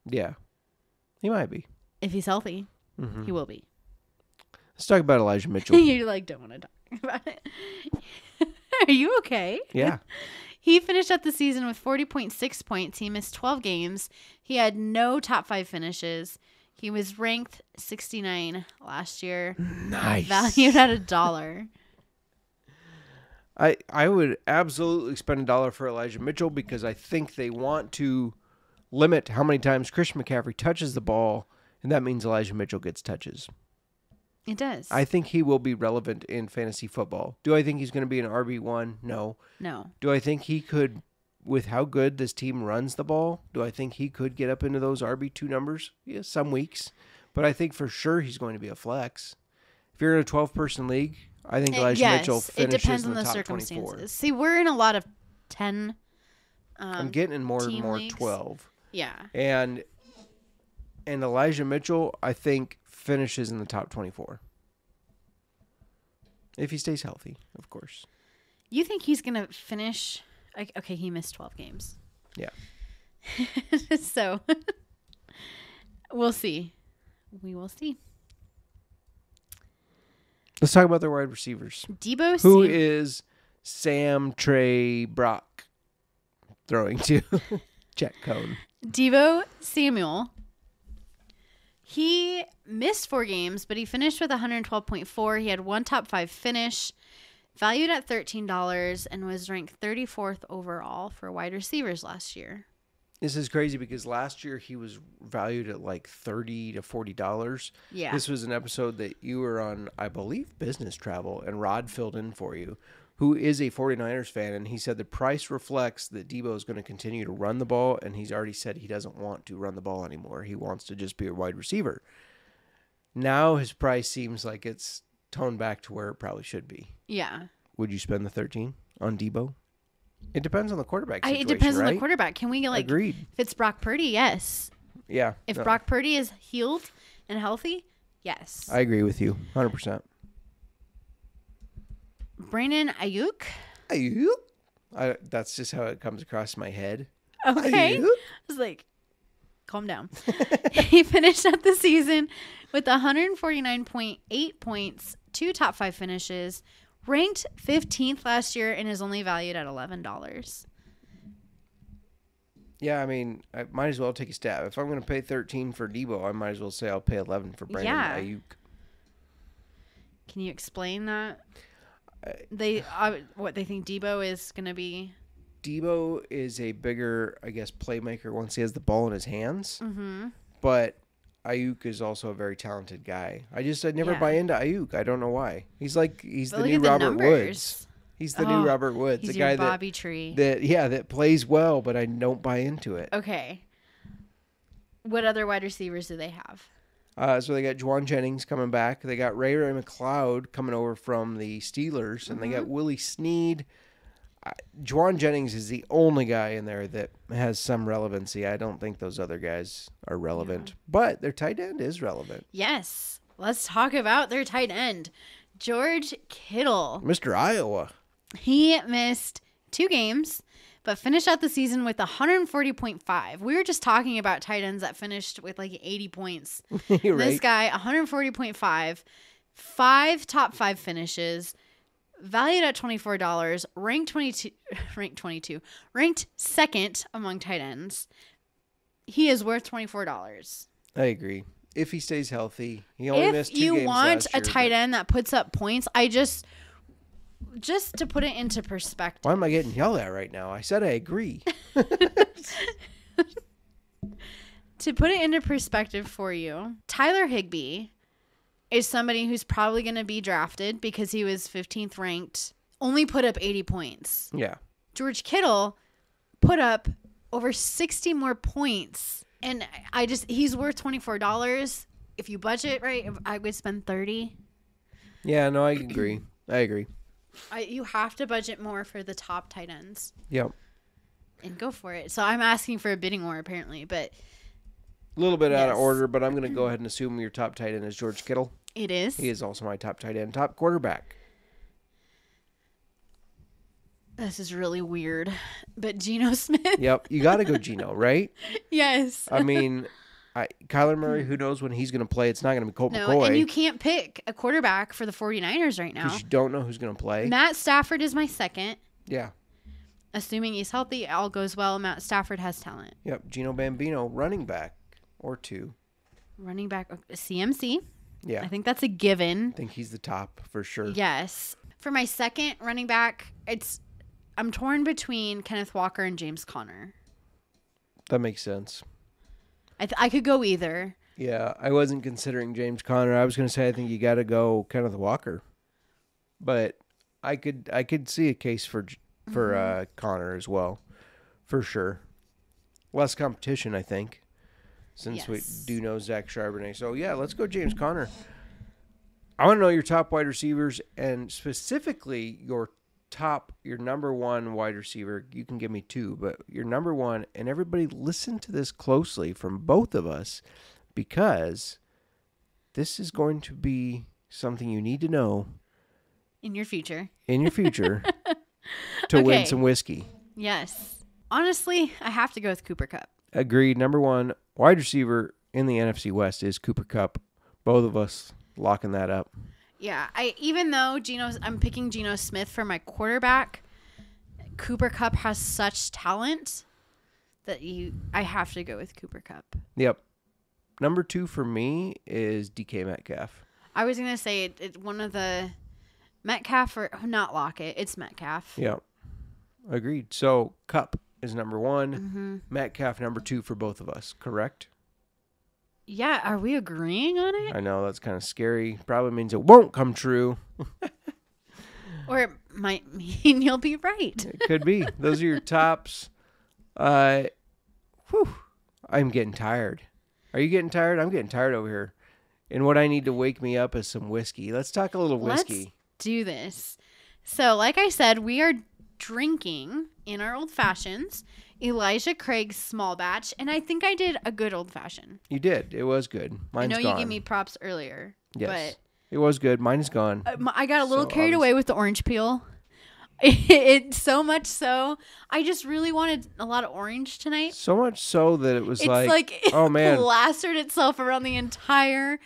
Yeah, he might be if he's healthy. He will be. Let's talk about Elijah Mitchell. You don't want to talk about it. Are you okay? Yeah. He finished up the season with 40.6 points. He missed 12 games. He had no top 5 finishes. He was ranked 69 last year. Nice. Valued at $1. I would absolutely spend $1 for Elijah Mitchell because I think they want to limit how many times Christian McCaffrey touches the ball, and that means Elijah Mitchell gets touches. It does. I think he will be relevant in fantasy football. Do I think he's going to be an RB1? No. No. Do I think he could, with how good this team runs the ball, do I think he could get up into those RB2 numbers? Yeah, some weeks. But I think for sure he's going to be a flex. If you're in a 12-person league, I think Elijah Mitchell finishes it depends in on the the top circumstances. 24. See, we're in a lot of 10. I'm getting in more and team more leagues. 12. Yeah. And Elijah Mitchell, I think, finishes in the top 24. If he stays healthy, of course. You think he's going to finish? Okay, he missed 12 games. Yeah. So, we'll see. We will see. Let's talk about their wide receivers. Debo Who Samuel. is Sam Trey Brock throwing to? Check cone. Debo Samuel. He missed 4 games, but he finished with 112.4. He had one top 5 finish, valued at $13, and was ranked 34th overall for wide receivers last year. This is crazy because last year he was valued at like $30 to $40. Yeah. This was an episode that you were on, I believe, business travel, and Rod filled in for you, who is a 49ers fan, and he said the price reflects that Debo is going to continue to run the ball, and he's already said he doesn't want to run the ball anymore. He wants to just be a wide receiver. Now his price seems like it's toned back to where it probably should be. Yeah. Would you spend the 13 on Debo? It depends on the quarterback situation, It depends on right? the quarterback. Can we Agreed. If it's Brock Purdy, yes. Yeah. If no, Brock Purdy is healed and healthy, yes. I agree with you 100%. Brandon Ayuk. That's just how it comes across my head. Okay. Ayuk? I was like, calm down. He finished out the season with 149.8 points, 2 top 5 finishes, ranked 15th last year, and is only valued at $11. Yeah, I mean, I might as well take a stab. If I'm going to pay 13 for Debo, I might as well say I'll pay 11 for Brandon Ayuk. Can you explain that? What they think Debo is going to be? Debo is a bigger, I guess, playmaker once he has the ball in his hands. Mm-hmm. But Ayuk is also a very talented guy. I never buy into Ayuk. I don't know why. He's the new Robert Woods. He's the new Robert Woods. He's the your guy Bobby Tree. that plays well, but I don't buy into it. Okay. What other wide receivers do they have? So they got Juwan Jennings coming back. They got Ray McLeod coming over from the Steelers, and they got Willie Snead. Juwan Jennings is the only guy in there that has some relevancy. I don't think those other guys are relevant, but their tight end is relevant. Yes. Let's talk about their tight end, George Kittle. Mr. Iowa. He missed 2 games, but finished out the season with 140.5. We were just talking about tight ends that finished with like 80 points. Right. This guy, 140.5, 5 top 5 finishes, valued at $24, ranked second among tight ends. He is worth $24. I agree. If he stays healthy, he only missed 2 games If you want last a year, tight end that puts up points, I just to put it into perspective. Why am I getting yelled at right now? I said I agree. To put it into perspective for you, Tyler Higbee is somebody who's probably going to be drafted because he was 15th ranked, only put up 80 points. Yeah. George Kittle put up over 60 more points. And he's worth $24. If you budget right, I would spend $30. Yeah, no, I agree. You have to budget more for the top tight ends. Yep. And go for it. So I'm asking for a bidding war apparently, but A little bit out of Yes. order, but I'm going to go ahead and assume your top tight end is George Kittle. it is. He is also my top tight end. Top quarterback. This is really weird. But Geno Smith. Yep. You got to go Geno, right? Yes. I mean, Kyler Murray, who knows when he's going to play? It's not going to be Colt No, McCoy. and you can't pick a quarterback for the 49ers right now. Because you don't know who's going to play. Matt Stafford is my second. Yeah. Assuming he's healthy, all goes well. Matt Stafford has talent. Yep. Geno Bambino, running back or 2. Running back, CMC. Yeah. I think that's a given. I think he's the top for sure. Yes. For my second running back, I'm torn between Kenneth Walker and James Conner. That makes sense. I could go either. Yeah, I wasn't considering James Conner. I was going to say I think you got to go Kenneth Walker, but I could see a case for Conner as well, for sure. Less competition, I think, since we do know Zach Charbonnet. So yeah, let's go James Conner. I want to know your top wide receivers and specifically your number one wide receiver. You can give me two, but your number one, and everybody listen to this closely from both of us, because this is going to be something you need to know in your future to win some whiskey. Yes. Honestly, I have to go with Cooper Kupp. Agreed. Number one wide receiver in the NFC West is Cooper Kupp. Both of us locking that up. Yeah, even though I'm picking Geno Smith for my quarterback, Cooper Kupp has such talent that I have to go with Cooper Kupp. Yep. Number two for me is DK Metcalf. I was going to say it's one of the Metcalf, or not Lockett, it's Metcalf. Yep. Agreed. So Kupp is number one, Metcalf number two for both of us, correct? Yeah, are we agreeing on it? I know, that's kind of scary. Probably means it won't come true. Or it might mean you'll be right. It could be. Those are your tops. I'm getting tired. Are you getting tired? I'm getting tired over here. And what I need to wake me up is some whiskey. Let's talk a little whiskey. Let's do this. So, like I said, we are drinking in our old fashions Elijah Craig's small batch, and I think I did a good old fashioned. You did. It was good. Mine's I know gone. you gave me props earlier. Yes. But it was good. Mine is gone. I got a little carried away with the orange peel. It's so much so. I just really wanted a lot of orange tonight. So much so that it was It's like oh man, plastered itself around the entire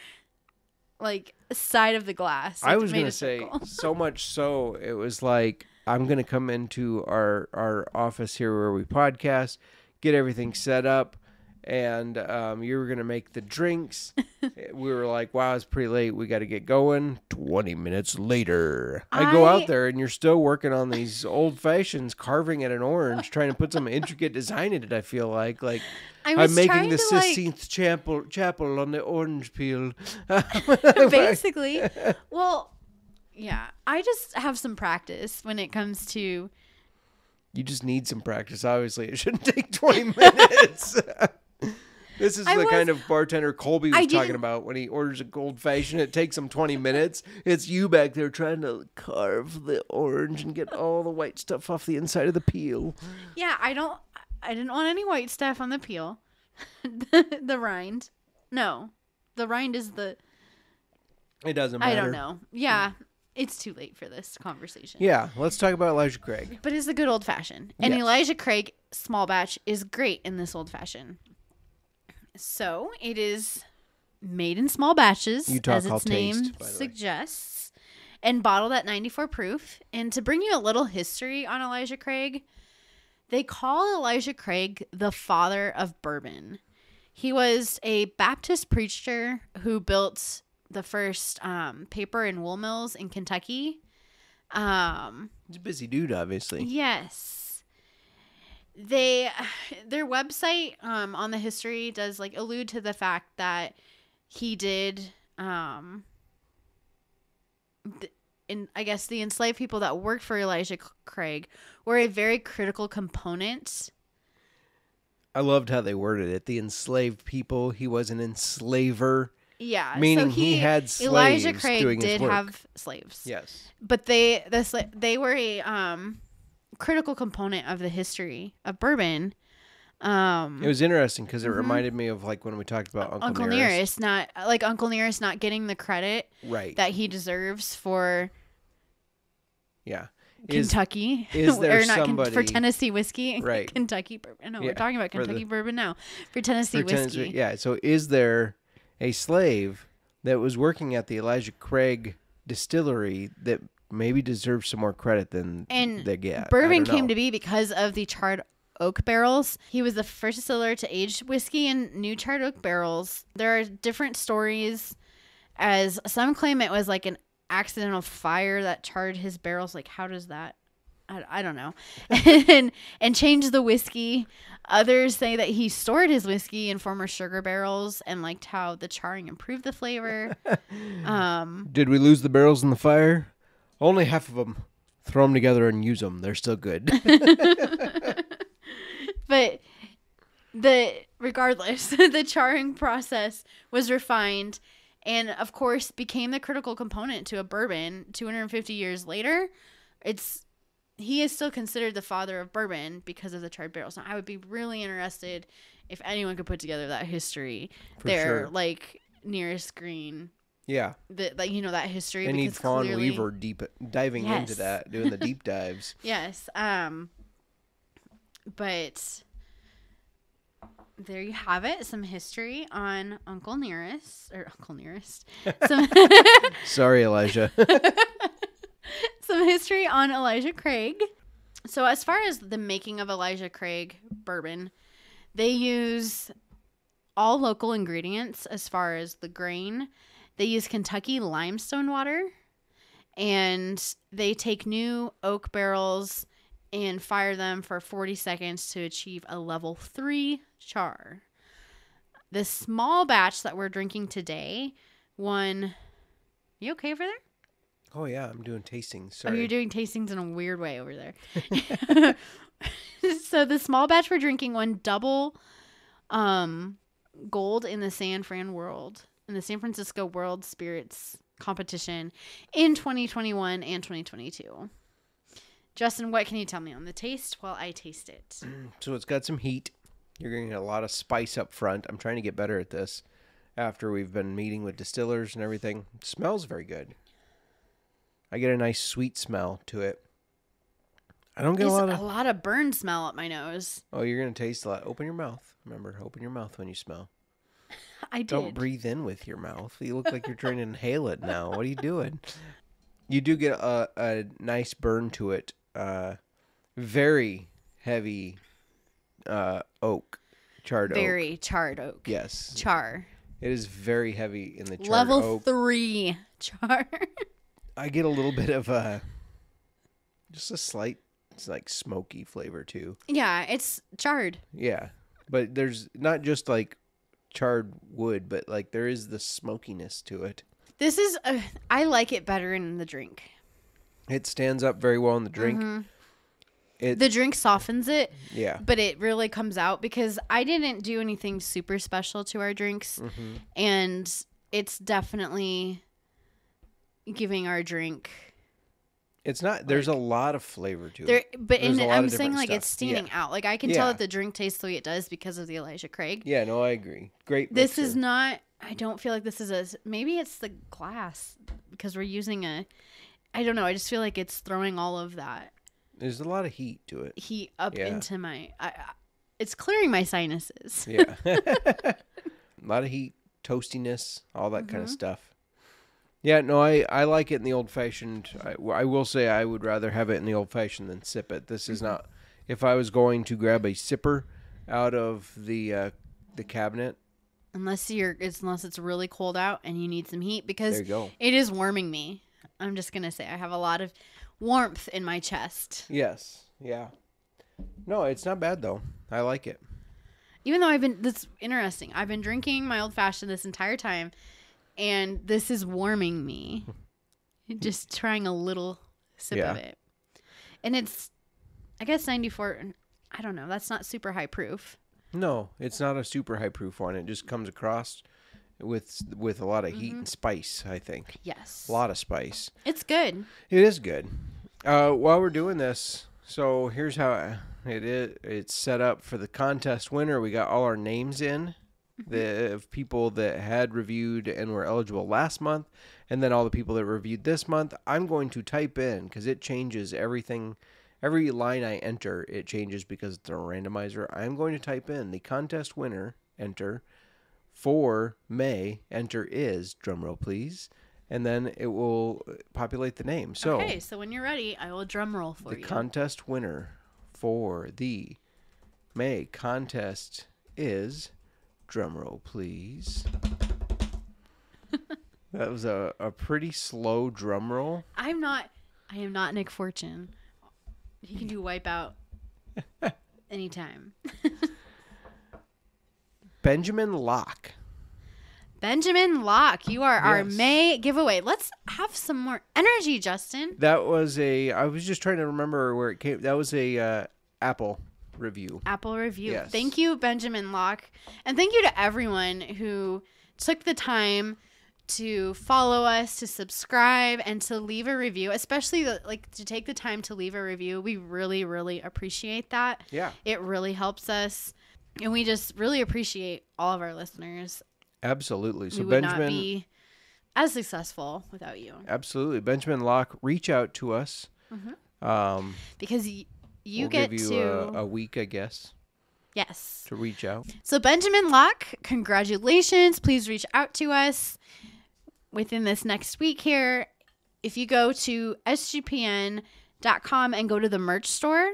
side of the glass. I was going to say so much so it was like I'm going to come into our office here where we podcast, get everything set up, and you were going to make the drinks. We were like, wow, it's pretty late. We got to get going. 20 minutes later, I go out there, and you're still working on these old fashions, carving at an orange, trying to put some intricate design in it, I feel like I'm making the Sistine Chapel on the orange peel. Basically. Well, yeah, I just have some practice when it comes to... You just need some practice, obviously. It shouldn't take 20 minutes. This is the kind of bartender Colby was talking about when he orders a gold fashioned. It takes him 20 minutes. It's you back there trying to carve the orange and get all the white stuff off the inside of the peel. Yeah, I didn't want any white stuff on the peel. The rind. No. The rind is the... It doesn't matter. I don't know. Yeah. It's too late for this conversation. Yeah, let's talk about Elijah Craigh. But it's the good old fashioned. And yes. Elijah Craigh small batch is great in this old fashioned. So it is made in small batches, as its name suggests, and bottled at 94 proof. And to bring you a little history on Elijah Craigh, they call Elijah Craigh the father of bourbon. He was a Baptist preacher who built the first paper and wool mills in Kentucky. He's a busy dude, obviously. Yes. Their website on the history does allude to the fact that he did I guess the enslaved people that worked for Elijah Craigh were a very critical component. I loved how they worded it. The enslaved people. He was an enslaver. Yeah, meaning so he had slaves. Elijah Craigh doing his did work. have slaves. Yes, but they were a critical component of the history of bourbon. It was interesting because it reminded me of when we talked about Uncle Nearest, Uncle Nearest not getting the credit that he deserves for. Yeah. Kentucky, is there somebody for Tennessee whiskey? Right. Kentucky bourbon. No, we're talking about Kentucky bourbon now. For Tennessee whiskey. Yeah. So is there a slave that was working at the Elijah Craigh distillery that maybe deserves some more credit than they get? Bourbon came to be because of the charred oak barrels. He was the first distiller to age whiskey in new charred oak barrels. There are different stories, as some claim it was an accidental fire that charred his barrels. Like, how does that? I don't know. and changed the whiskey. Others say that he stored his whiskey in former sugar barrels and liked how the charring improved the flavor. Did we lose the barrels in the fire? Only half of them. Throw them together and use them. They're still good. But regardless, the charring process was refined and, of course, became the critical component to a bourbon 250 years later. He is still considered the father of bourbon because of the charred barrels. Now, I would be really interested if anyone could put together that history. Sure. Like, nearest screen. Yeah. That history. They need Fawn clearly... Weaver diving into that, doing the deep dives. Yes. But there you have it. Some history on Uncle Nearest. Sorry, Elijah. Some history on Elijah Craigh. So as far as the making of Elijah Craigh bourbon, they use all local ingredients as far as the grain. They use Kentucky limestone water, and they take new oak barrels and fire them for 40 seconds to achieve a level 3 char. The small batch that we're drinking today won... You okay over there? Oh, yeah, I'm doing tastings. Sorry. Oh, you're doing tastings in a weird way over there. So the small batch we're drinking won double gold in the San Francisco World Spirits competition in 2021 and 2022. Justin, what can you tell me on the taste while I taste it? So it's got some heat. You're going to get a lot of spice up front. I'm trying to get better at this after we've been meeting with distillers and everything. It smells very good. I get a nice sweet smell to it. I don't get a lot of burn smell up my nose. Oh, you're going to taste a lot. Open your mouth. Remember, open your mouth when you smell. I did. Don't breathe in with your mouth. You look like you're trying to inhale it now. What are you doing? You do get a nice burn to it. Very heavy oak. Charred oak. Very charred oak. Yes. Char. It is very heavy in the charred Level oak. 3 char. I get a little bit of just a slight, it's like smoky flavor too. Yeah, it's charred. Yeah, but there's not just like charred wood, but like there is the smokiness to it. I like it better in the drink. It stands up very well in the drink. Mm-hmm. The drink softens it. Yeah. But it really comes out because I didn't do anything super special to our drinks. Mm-hmm. And it's definitely giving our drink. It's not. There's a lot of flavor to it. But I'm saying like stuff. it's standing out. Like I can tell that the drink tastes the way it does because of the Elijah Craigh. Yeah, no, I agree. Great. This mixer. is not. I don't feel like this is maybe it's the glass because we're using I don't know. I just feel like it's throwing all of that. There's a lot of heat to it. Heat up into my. It's clearing my sinuses. Yeah. A lot of heat, toastiness, all that kind of stuff. Yeah, no, I like it in the old-fashioned. I will say I would rather have it in the old-fashioned than sip it. This is not... If I was going to grab a sipper out of the cabinet... Unless it's really cold out and you need some heat, because there you go. It is warming me. I'm just going to say I have a lot of warmth in my chest. Yes, yeah. No, it's not bad, though. I like it. Even though that's interesting. I've been drinking my old-fashioned this entire time, and this is warming me. Just trying a little sip of it. And it's, I guess 94, I don't know. That's not super high proof. No, it's not a super high proof one. It just comes across with a lot of heat and spice, I think. Yes. A lot of spice. It's good. It is good. While we're doing this, so here's how it is. It's set up for the contest winner. We got all our names in. The people that had reviewed and were eligible last month, and then all the people that reviewed this month. I'm going to type in, because it changes everything. Every line I enter, it changes because it's a randomizer. I'm going to type in the contest winner, enter, for May, enter is, drumroll please, and then it will populate the name. So, okay, so when you're ready, I will drumroll for you. The contest winner for the May contest is... Drum roll, please. That was a pretty slow drum roll. I am not Nick Fortune. He can do Wipeout anytime. Benjamin Locke. Benjamin Locke, you are our Yes. May giveaway. Let's have some more energy, Justin. That was I was just trying to remember where it came. That was a Apple review. Apple review. Yes. Thank you, Benjamin Locke. And thank you to everyone who took the time to follow us, to subscribe, and to leave a review, especially to take the time to leave a review. We really, really appreciate that. Yeah. It really helps us. And we just really appreciate all of our listeners. Absolutely. So we would Benjamin, not be as successful without you. absolutely. Benjamin Locke, reach out to us. Because you We'll get give you to... a week, I guess, Yes. to reach out. So Benjamin Locke, congratulations. Please reach out to us within this next week here. If you go to sgpn.com and go to the merch store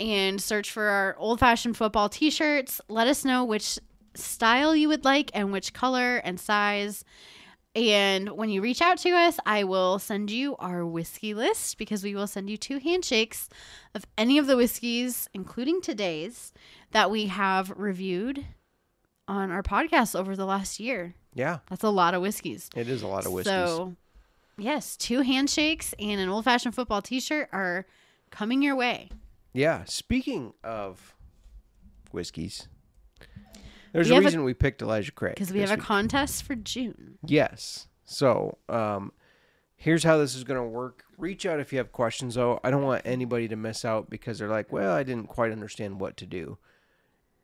and search for our old-fashioned football t-shirts, let us know which style you would like and which color and size. And when you reach out to us, I will send you our whiskey list, because we will send you 2 handshakes of any of the whiskeys, including today's, that we have reviewed on our podcast over the last year. Yeah, That's a lot of whiskeys. it is a lot of whiskeys. So, yes, 2 handshakes and an old-fashioned football t-shirt are coming your way. Yeah, speaking of whiskeys, there's We a have a- reason we picked Elijah Craigh. Because we have this a week. contest for June. Yes. So, here's how this is going to work. Reach out if you have questions, though. I don't want anybody to miss out because they're like, well, I didn't quite understand what to do.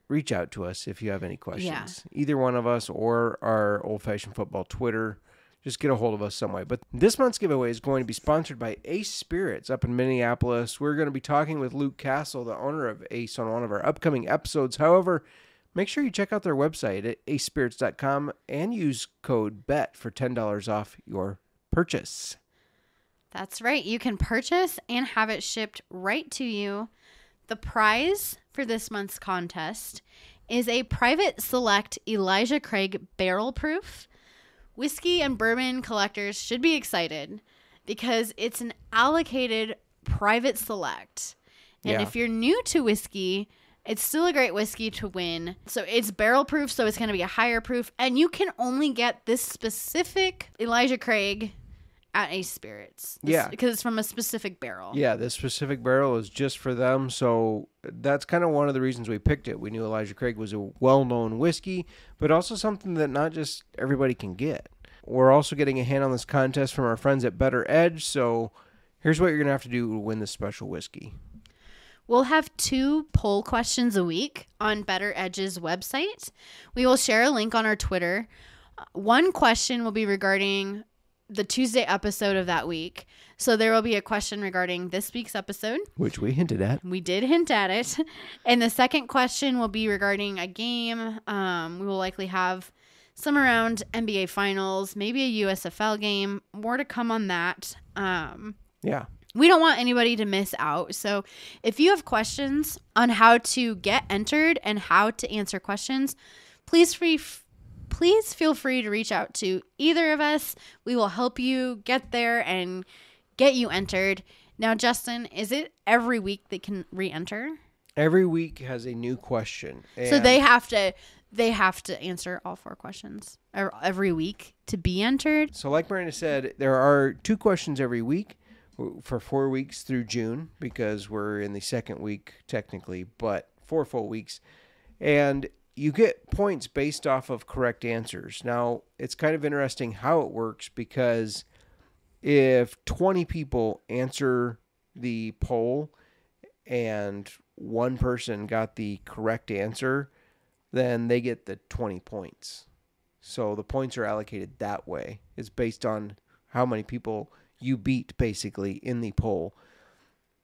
Reach out to us if you have any questions. Either one of us or our old-fashioned football Twitter. Just get a hold of us some way. But this month's giveaway is going to be sponsored by Ace Spirits up in Minneapolis. We're going to be talking with Luke Castle, the owner of Ace, on one of our upcoming episodes. However, make sure you check out their website at acespirits.com and use code BET for $10 off your purchase. That's right. You can purchase and have it shipped right to you. The prize for this month's contest is a private select Elijah Craigh barrel proof. Whiskey and bourbon collectors should be excited because it's an allocated private select. And Yeah. if you're new to whiskey, it's still a great whiskey to win. So it's barrel proof, so it's going to be a higher proof. And you can only get this specific Elijah Craigh at Ace Spirits. Yeah. Because it's from a specific barrel. Yeah, this specific barrel is just for them, so that's kind of one of the reasons we picked it. We knew Elijah Craigh was a well-known whiskey, but also something that not just everybody can get. We're also getting a hand on this contest from our friends at Better Edge, so here's what you're going to have to do to win this special whiskey. We'll have 2 poll questions a week on Better Edge's website. We will share a link on our Twitter. One question will be regarding the Tuesday episode of that week. So there will be a question regarding this week's episode. Which we hinted at. We did hint at it. And the second question will be regarding a game. We will likely have some around NBA Finals, maybe a USFL game. More to come on that. Yeah. We don't want anybody to miss out. So if you have questions on how to get entered and how to answer questions, please feel free to reach out to either of us. We will help you get there and get you entered. Now, Justin, is it every week they can re-enter? Every week has a new question. So they have to answer all 4 questions every week to be entered. So like Miranda said, there are 2 questions every week for 4 weeks through June, because we're in the second week technically, but 4 full weeks. And you get points based off of correct answers. Now, it's kind of interesting how it works, because if 20 people answer the poll and one person got the correct answer, then they get the 20 points. So the points are allocated that way. It's based on how many people you beat, basically, in the poll.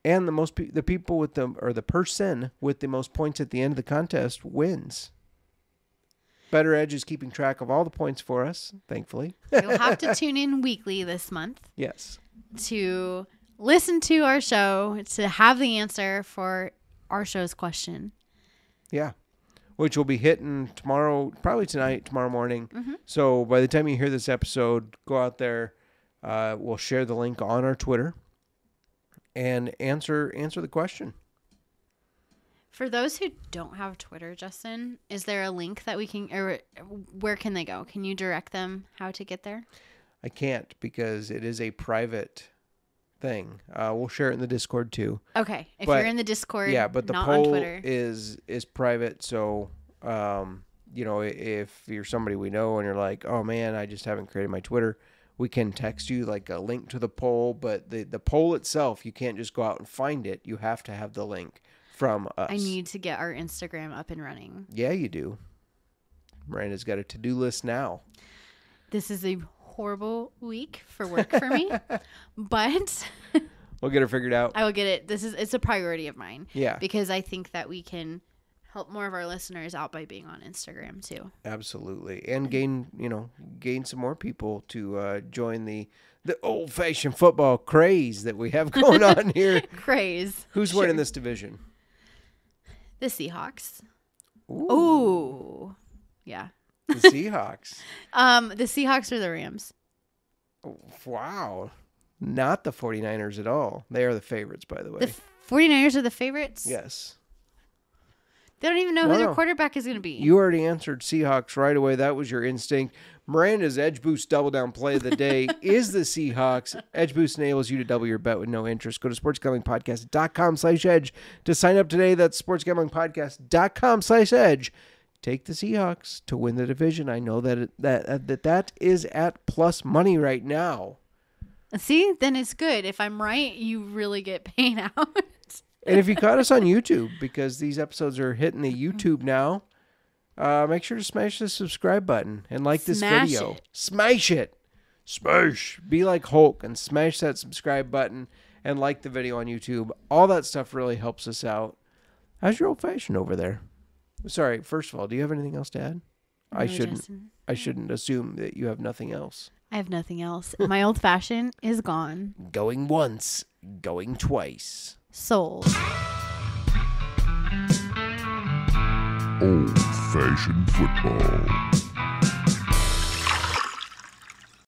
And the people with the person with the most points at the end of the contest wins. Better Edge is keeping track of all the points for us, thankfully. You'll have to tune in weekly this month Yes. to listen to our show, to have the answer for our show's question. Yeah. which will be hitting tomorrow, probably tonight, tomorrow morning. Mm-hmm. So by the time you hear this episode, go out there. We'll share the link on our Twitter and answer the question. For those who don't have Twitter, Justin, is there a link that we can, or where can they go? Can you direct them how to get there? I can't because it is a private thing. We'll share it in the Discord too. Okay, if But- you're in the Discord, Yeah, but the not on poll Twitter. is private. So, if you're somebody we know and you're like, oh man, I just haven't created my Twitter, we can text you like a link to the poll. But the poll itself, you can't just go out and find it. You have to have the link from us. I need to get our Instagram up and running. Yeah, you do. Miranda's got a to-do list now. This is a horrible week for work for me, but We'll get her figured out. I will get it. It's a priority of mine. Yeah. Because I think that we can help more of our listeners out by being on Instagram too. Absolutely. And gain some more people to join the old-fashioned football craze that we have going on here. Craze. Who's winning this division? The Seahawks. Ooh. Ooh. Yeah. The Seahawks. The Seahawks or the Rams? Wow. Not the 49ers at all. They are the favorites, by the way. The 49ers are the favorites? Yes. They don't even know who their quarterback is going to be. You already answered Seahawks right away. That was your instinct. Miranda's Edge Boost double down play of the day is the Seahawks. Edge Boost enables you to double your bet with no interest. Go to sportsgamblingpodcast.com/edge to sign up today. That's sportsgamblingpodcast.com/edge. Take the Seahawks to win the division. I know that is at plus money right now. See, then it's good. If I'm right, you really get paid out. And if you caught us on YouTube, because these episodes are hitting the YouTube now, make sure to smash the subscribe button and like this video. Smash it. Smash. Be like Hulk and smash that subscribe button and like the video on YouTube. All that stuff really helps us out. How's your old fashioned over there? Sorry, first of all, do you have anything else to add? No, I Justin. shouldn't assume that you have nothing else. I have nothing else. My old fashioned is gone. Going once, going twice. Sold. Old-fashioned football.